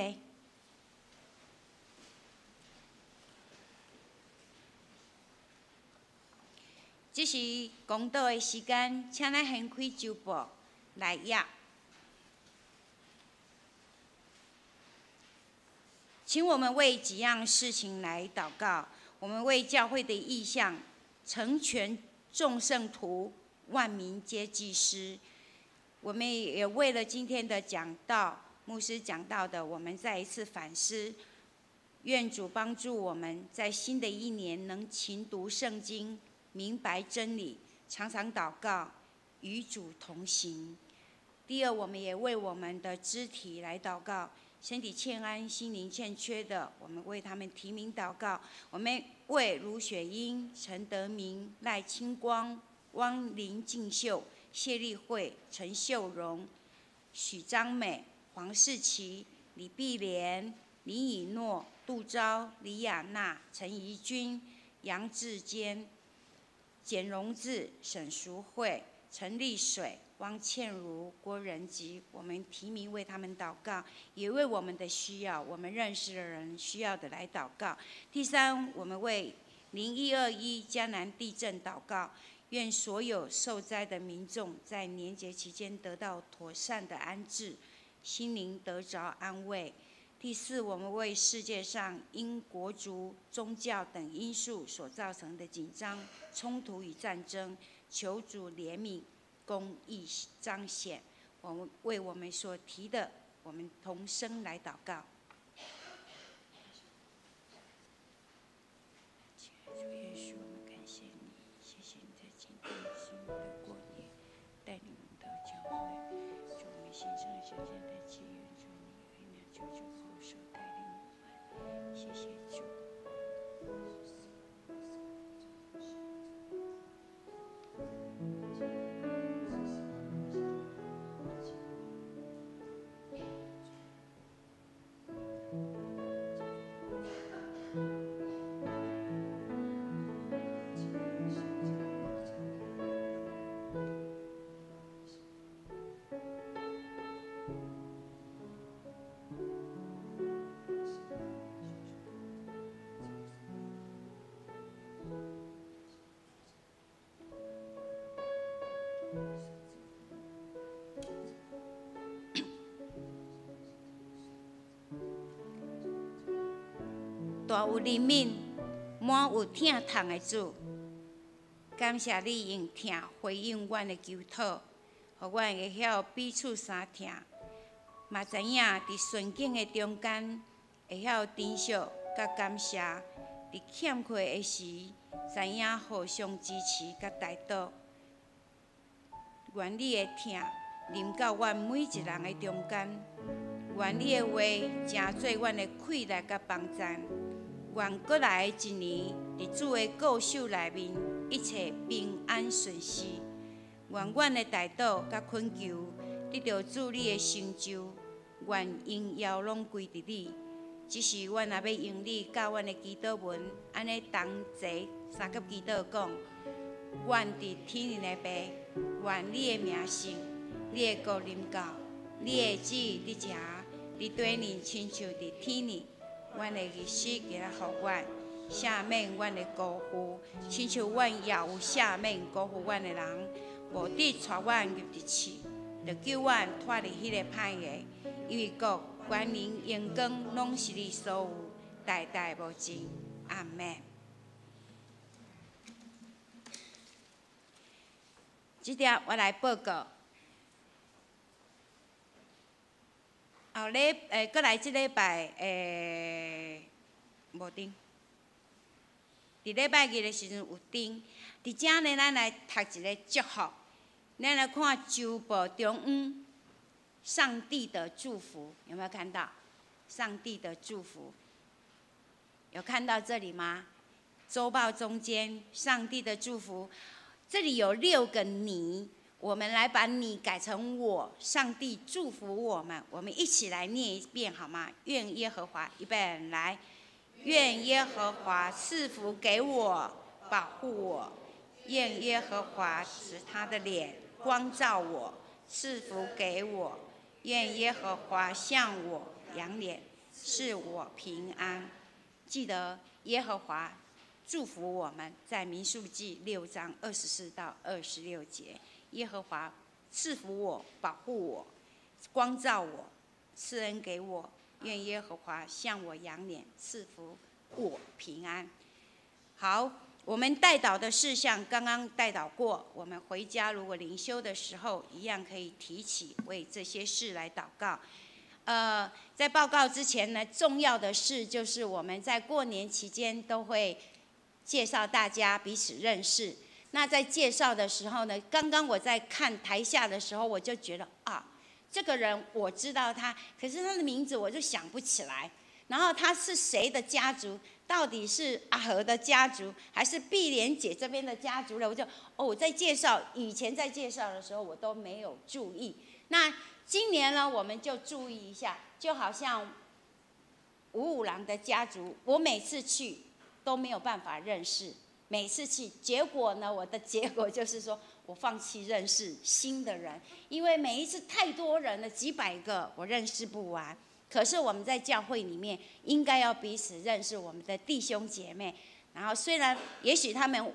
S1: 这是公道的时间，请咱掀开周报来阅。请我们为几样事情来祷告。我们为教会的意向，成全众圣徒，万民皆祭司。我们也为了今天的讲道。牧师讲到的，我们再一次反思，愿主帮助我们在新的一年能勤读圣经，明白真理，常常祷告，与主同行。第二，我们也为我们的肢体来祷告，身体欠安、心灵欠缺的，我们为他们提名祷告。我们为卢雪英、陈德明、赖清光、汪林静秀、谢丽慧、陈秀荣、许章美、黄世琪、李碧莲、林以诺、杜昭、李雅娜、陈怡君、杨志坚、简荣志、沈淑慧、陈丽水、汪倩如、郭仁吉，我们提名为他们祷告，也为我们的需要，我们认识的人需要的来祷告。第三，我们为0121嘉南地震祷告，愿所有受灾的民众在年节期间得到妥善的安置，心灵得着安慰。第四，我们为世界上因国族、宗教等因素所造成的紧张、冲突与战争，求主怜悯、公义彰显。我们为我们所提的，我们同声来祷告。主耶稣，我们感谢你，谢谢你在今天是我们的过年，带领我们到教会，主我们献上小小的祈愿，主你原谅、求主保守带领我们，谢谢主。大有怜悯，满有疼痛的主，感谢你用疼回应阮的求祷，互阮会晓彼此相疼。嘛知影伫顺境的中间，会晓珍惜甲感谢；伫欠缺的时，知影互相支持甲带导。愿你的疼临到阮每一人的中间，愿你的话成做阮的气力甲帮助。愿过来一年，伫主的固守内面，一切平安顺遂。愿阮的代祷甲恳求得到主你的成就，愿荣耀拢归伫你。只是阮若要用你教阮的祈祷文，安尼同齐三cấp祈祷讲：愿伫天然的爸，愿你的名圣，你的国临到，你的旨意伫遮，伫地里亲像伫天里。阮的日子给他互阮，赦免阮的辜负，亲像阮也有赦免辜负阮的人，无得带阮入地狱，着救阮脱离迄个歹个。因为国、权能、荣光，拢是你所有，代代无尽。阿门。即条我来报告。后过来即礼拜无灯。伫礼拜日的时阵有灯。伫遮呢，咱来读一个祝福。咱来看周报中央，上帝的祝福有没有看到？上帝的祝福，有看到这里吗？周报中间，上帝的祝福，这里有6个你。我们来把你改成我，上帝祝福我们，我们一起来念一遍好吗？愿耶和华，预备来，愿耶和华赐福给我，保护我；愿耶和华使他的脸光照我，赐福给我；愿耶和华向我扬脸，使我平安。记得耶和华祝福我们，在民数记6章24到26节。耶和华赐福我，保护我，光照我，赐恩给我。愿耶和华向我扬脸，赐福我平安。好，我们代祷的事项刚刚代祷过，我们回家如果灵修的时候，一样可以提起为这些事来祷告。在报告之前呢，重要的事就是我们在过年期间都会介绍大家彼此认识。那在介绍的时候呢，刚刚我在看台下的时候，我就觉得这个人我知道他，可是他的名字我就想不起来。然后他是谁的家族？到底是阿和的家族，还是碧莲姐这边的家族了？我在介绍，以前在介绍的时候我都没有注意。那今年呢，我们就注意一下，就好像五郎的家族，我每次去都没有办法认识。每次去，结果呢？我的结果就是说，我放弃认识新的人，因为每一次太多人了，几百个，我认识不完。可是我们在教会里面，应该要彼此认识我们的弟兄姐妹。然后虽然也许他们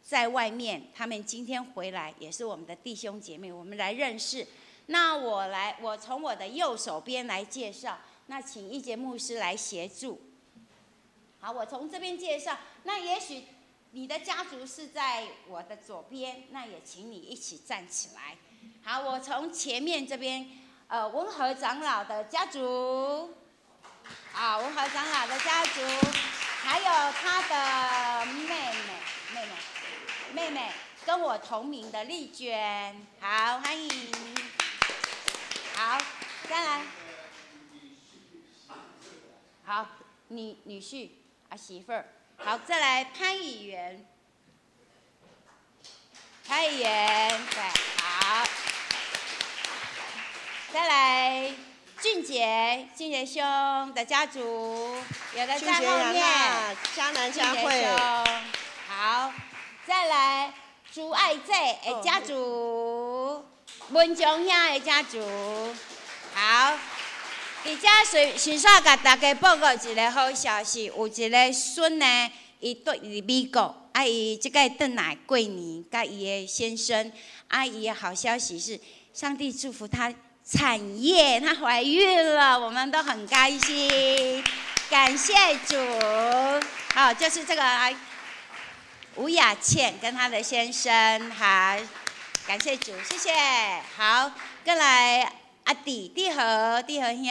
S1: 在外面，他们今天回来也是我们的弟兄姐妹，我们来认识。那我从我的右手边来介绍，那请一节牧师来协助。好，我从这边介绍，那也许你的家族是在我的左边，那也请你一起站起来。好，我从前面这边，文和长老的家族，文和长老的家族，还有他的妹妹，跟我同名的丽娟，好，欢迎。好，再来。好，女婿媳妇儿。好，再来潘议员，对，好。再来俊杰兄的家族，有的在后面。
S2: 嘉南佳慧。
S1: 好，再来朱爱姐的家族，文忠兄的家族。好。伫遮顺续甲大家报告一个好消息，有一个孙呢，伊住伫美国，伊即个转来过年，甲伊的先生，伊的好消息是，上帝祝福她产业，她怀孕了，我们都很开心，感谢主。好，就是这个来，吴雅倩跟她的先生，好，感谢主，谢谢。好，再来阿弟和兄。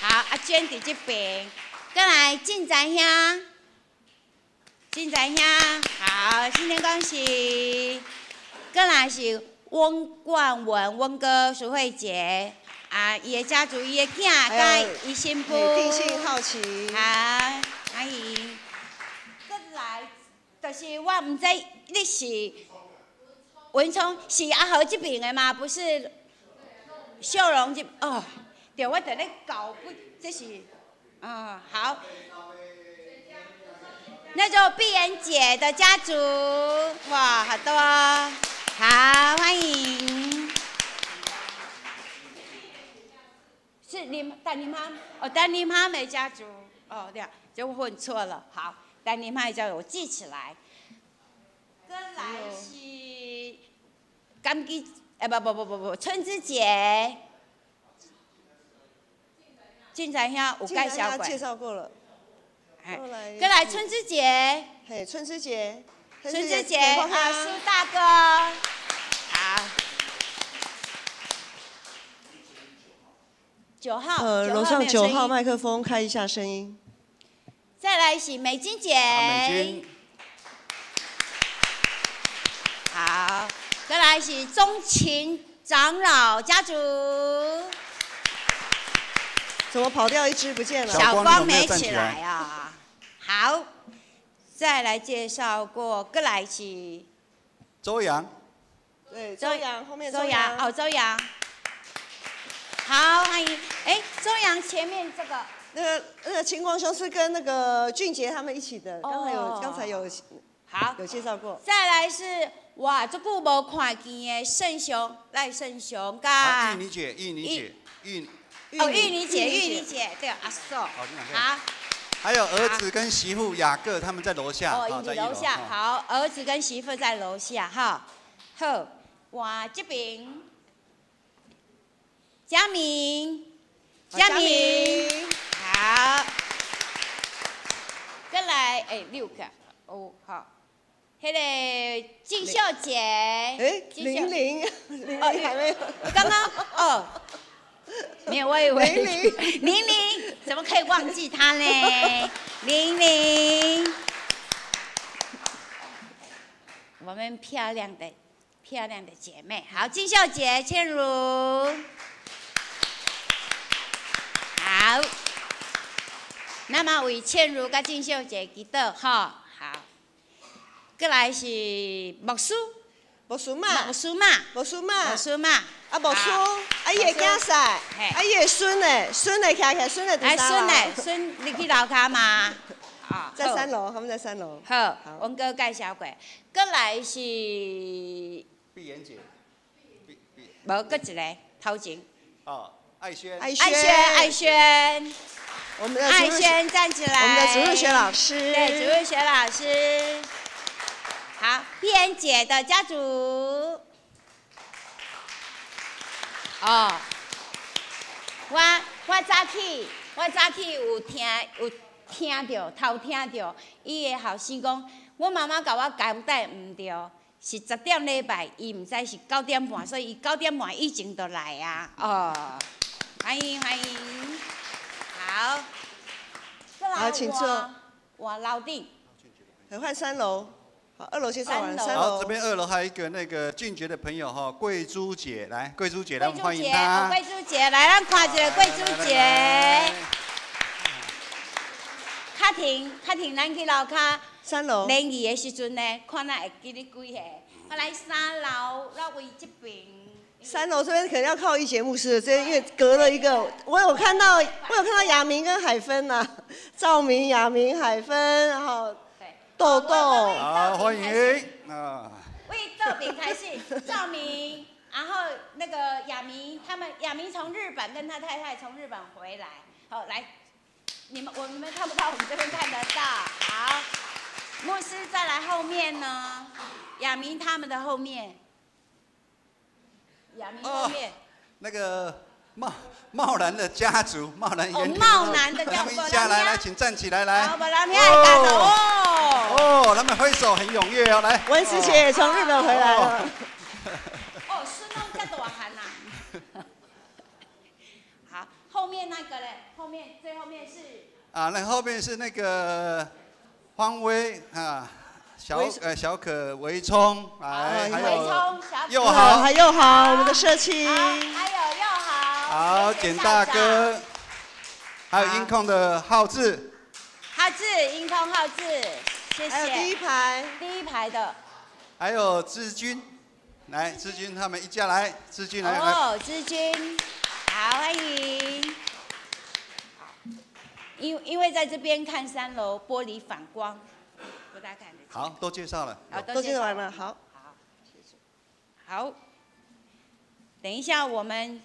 S1: 好，阿娟伫这边，再来进展兄，好，新年恭喜。再来是翁冠文，翁哥苏慧杰。啊，伊的家族，伊的囝，甲伊新妇，
S2: 定性好奇，
S1: 好，欢迎。再来，就是我唔知你是文聪，是阿豪这边的吗？不是，秀荣这哦，对，我在咧搞不，这是，好，那就碧妍姐的家族，哇，好多，好，欢迎。是丹尼妈丹尼妈的家族对，就混错了。好，丹尼妈的家族我记起来。再来是甘基，不，春之节。进展兄有介绍过。
S2: 介绍过了。
S1: 再来春之节。
S2: 嘿，春之节。
S1: 苏大哥。好。9号，
S2: 楼上9号麦克风开一下声音。
S1: 再来是美金姐，
S3: 美金。
S1: 好，再来是钟情长老家族。
S2: 怎么跑掉一只不见了？
S1: 小光没起来啊。好，再来介绍过，再来是
S3: 周洋。
S2: 对，周洋后面
S1: 周洋。好，欢迎。周洋前面这个，
S2: 那个晴光兄是跟那个俊杰他们一起的，刚才有
S1: 好
S2: 有介绍过。
S1: 再来是哇，这久无看见的圣雄赖圣雄甲
S3: 玉妮姐，
S1: 玉妮姐，对，阿嫂。好。
S3: 还有儿子跟媳妇雅各他们在楼下。
S1: 在楼下。好，儿子跟媳妇在楼下哈。好，哇，这边。佳明，好，再来6个，好，那个静秀姐，
S2: 玲还没有，
S1: 刚刚没有，我以为玲怎么可以忘记她呢？玲，我们漂亮的姐妹，好，静秀姐，倩如。好，那么为倩如甲静秀姐祈祷哈，好。再来是木苏妈，啊木苏，
S2: 伊会囝婿，伊的孙嘞，孙嘞，
S1: 孙你去楼骹嘛？
S2: 在3楼，他们在3楼。
S1: 好，阮哥介绍过。再来是
S3: 碧妍姐，
S1: 无，搁一个头前。
S3: 艾轩，
S2: 我们的
S1: 艾轩站起来，
S2: 我们的主任学老师，
S1: 对，主任学老师。好，碧妍姐的家族。我早起有听到，偷听到，伊的后生讲，我妈妈甲我交代唔对，是10点礼拜，伊唔知是9点半，所以伊9点半以前就来啊。欢迎，好，
S2: 好，请坐。
S1: 我楼顶，
S2: 换3楼，好，2楼介绍完，3楼。
S3: 好，这边2楼还有一个那个俊杰的朋友哈，桂珠姐，来，桂珠姐，来，我们欢迎她。
S1: 桂珠姐，来，咱看一下桂珠姐。卡婷，咱去楼骹
S2: 3楼
S1: 联谊的时阵呢，看咱会记得几个。我来3楼，那位这边。
S2: 3楼这边可能要靠节目室，这因为隔了一个，我有看到雅明跟海芬呐，赵明、雅明、海芬，然后豆豆。
S3: 好，欢迎啊。
S1: 为这边开始，赵明，然后那个雅明，雅明从日本跟他太太从日本回来，好来，我们看不到，我们这边看得到，好，牧师再来后面呢，雅明他们的后面。雅明后面，
S3: 那个茂兰的家族，茂兰
S1: 哦，
S3: 园林
S1: 茂兰的
S3: 他们
S1: 家族，
S3: 一家来，请站起来来。
S1: 好，我来面大头哦。
S3: 哦，他们挥手很踊跃哦，来。
S2: 文思姐从日本回来了。
S1: 哦，孙弄这大汉呐。好，后面那个嘞，最后面是。
S3: 啊，那后面是那个方威啊，小可维聪，来，还有佑豪，
S2: 还佑豪，我们的社青，
S1: 还有佑豪，
S3: 好，简大哥，还有音控的浩志，
S1: 音控浩志，谢谢。
S2: 还有第一排
S1: 的，
S3: 还有志军，来，志军他们一家来，志军来，
S1: 哦，志军，好，欢迎。因为在这边看3楼玻璃反光，不大看得见。
S3: 好，都介绍了。
S1: 好，
S2: 都介绍完了，好。
S1: 好，等一下我们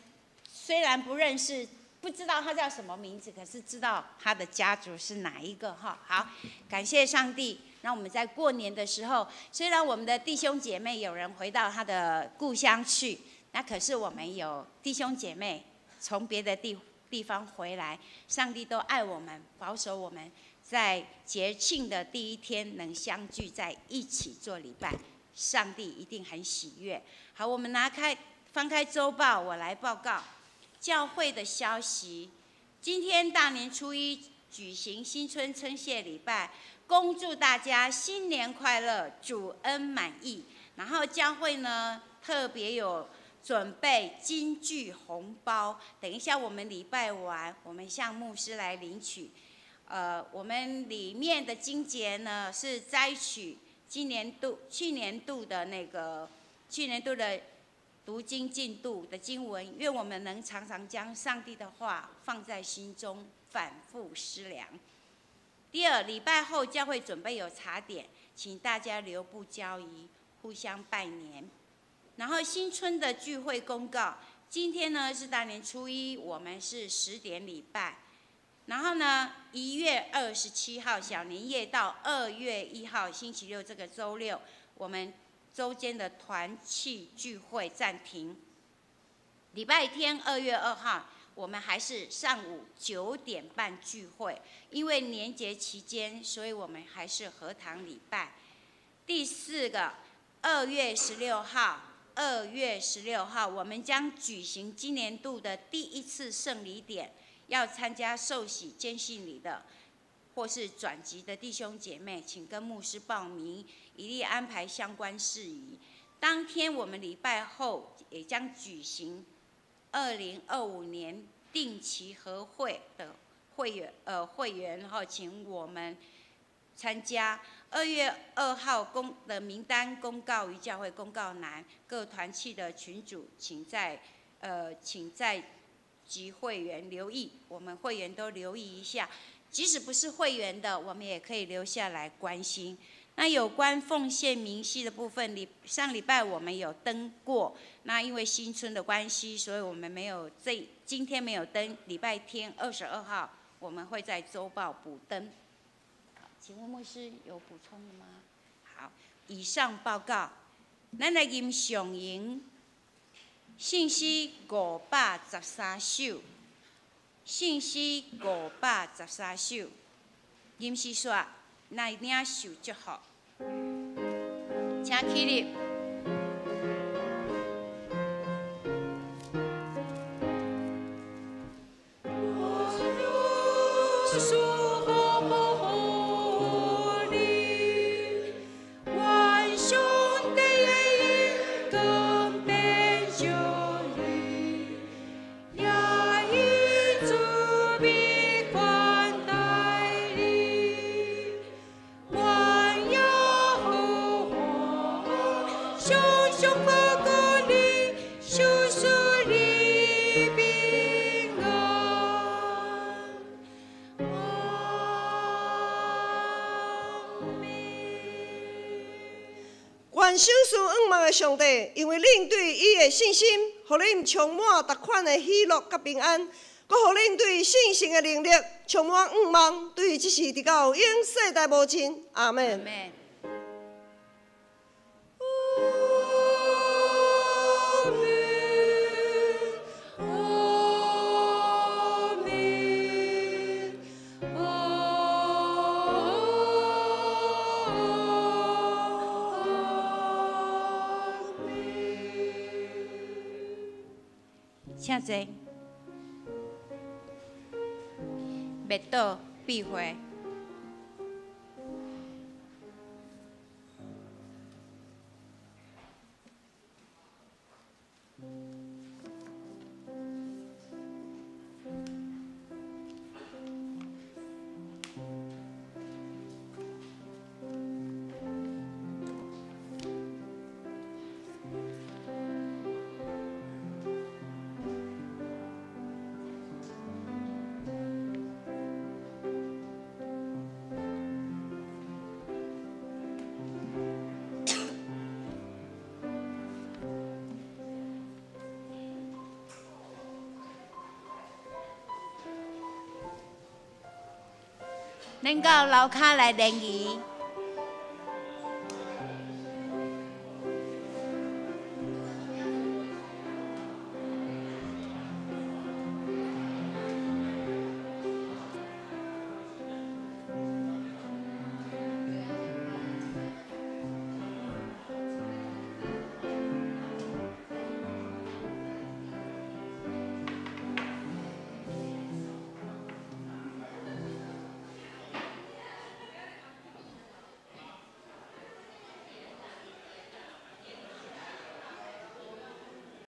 S1: 虽然不认识，不知道他叫什么名字，可是知道他的家族是哪一个哈。好，感谢上帝，让我们在过年的时候，虽然我们的弟兄姐妹有人回到他的故乡去，那可是我们有弟兄姐妹从别的地方回来，上帝都爱我们，保守我们在节庆的第一天能相聚在一起做礼拜，上帝一定很喜悦。好，我们翻开周报，我来报告教会的消息。今天大年初一举行新春称谢礼拜，恭祝大家新年快乐，主恩满意。然后教会呢特别有准备金句红包，等一下我们礼拜完，我们向牧师来领取。我们里面的经节呢是摘取去年度的读经进度的经文，愿我们能常常将上帝的话放在心中，反复思量。第二，礼拜后教会准备有茶点，请大家留步交谊，互相拜年。然后新春的聚会公告，今天呢是大年初一，我们是10点礼拜。然后呢，1月27号小年夜到2月1号星期六这个周六，我们周间的团契聚会暂停。礼拜天2月2号，我们还是上午9点半聚会，因为年节期间，所以我们还是合堂礼拜。第4个，2月16号，我们将举行今年度的第1次圣礼典。要参加受洗坚信礼的，或是转籍的弟兄姐妹，请跟牧师报名，一力安排相关事宜。当天我们礼拜后也将举行2025年定期和会的会员，然后请我们参加。2月2号的名单公告于教会公告栏，各团契的群组请在及会员留意，我们会员都留意一下，即使不是会员的，我们也可以留下来关心。那有关奉献明细的部分，上礼拜我们有登过，那因为新春的关系，所以我们今天没有登。礼拜天22号，我们会在周报补登。请问牧师有补充的吗？好，以上报告，咱来吟上营。信息513首，吟诗说来领受祝福，请起立。
S2: 愿守事仰望的上帝，因为恁对伊的信心，互恁充满逐款的喜乐甲平安，搁互恁对信心的能力充满仰望。对这事直到永世代无尽，阿门。
S1: 啥济？灭岛避讳。恁到楼骹来联谊。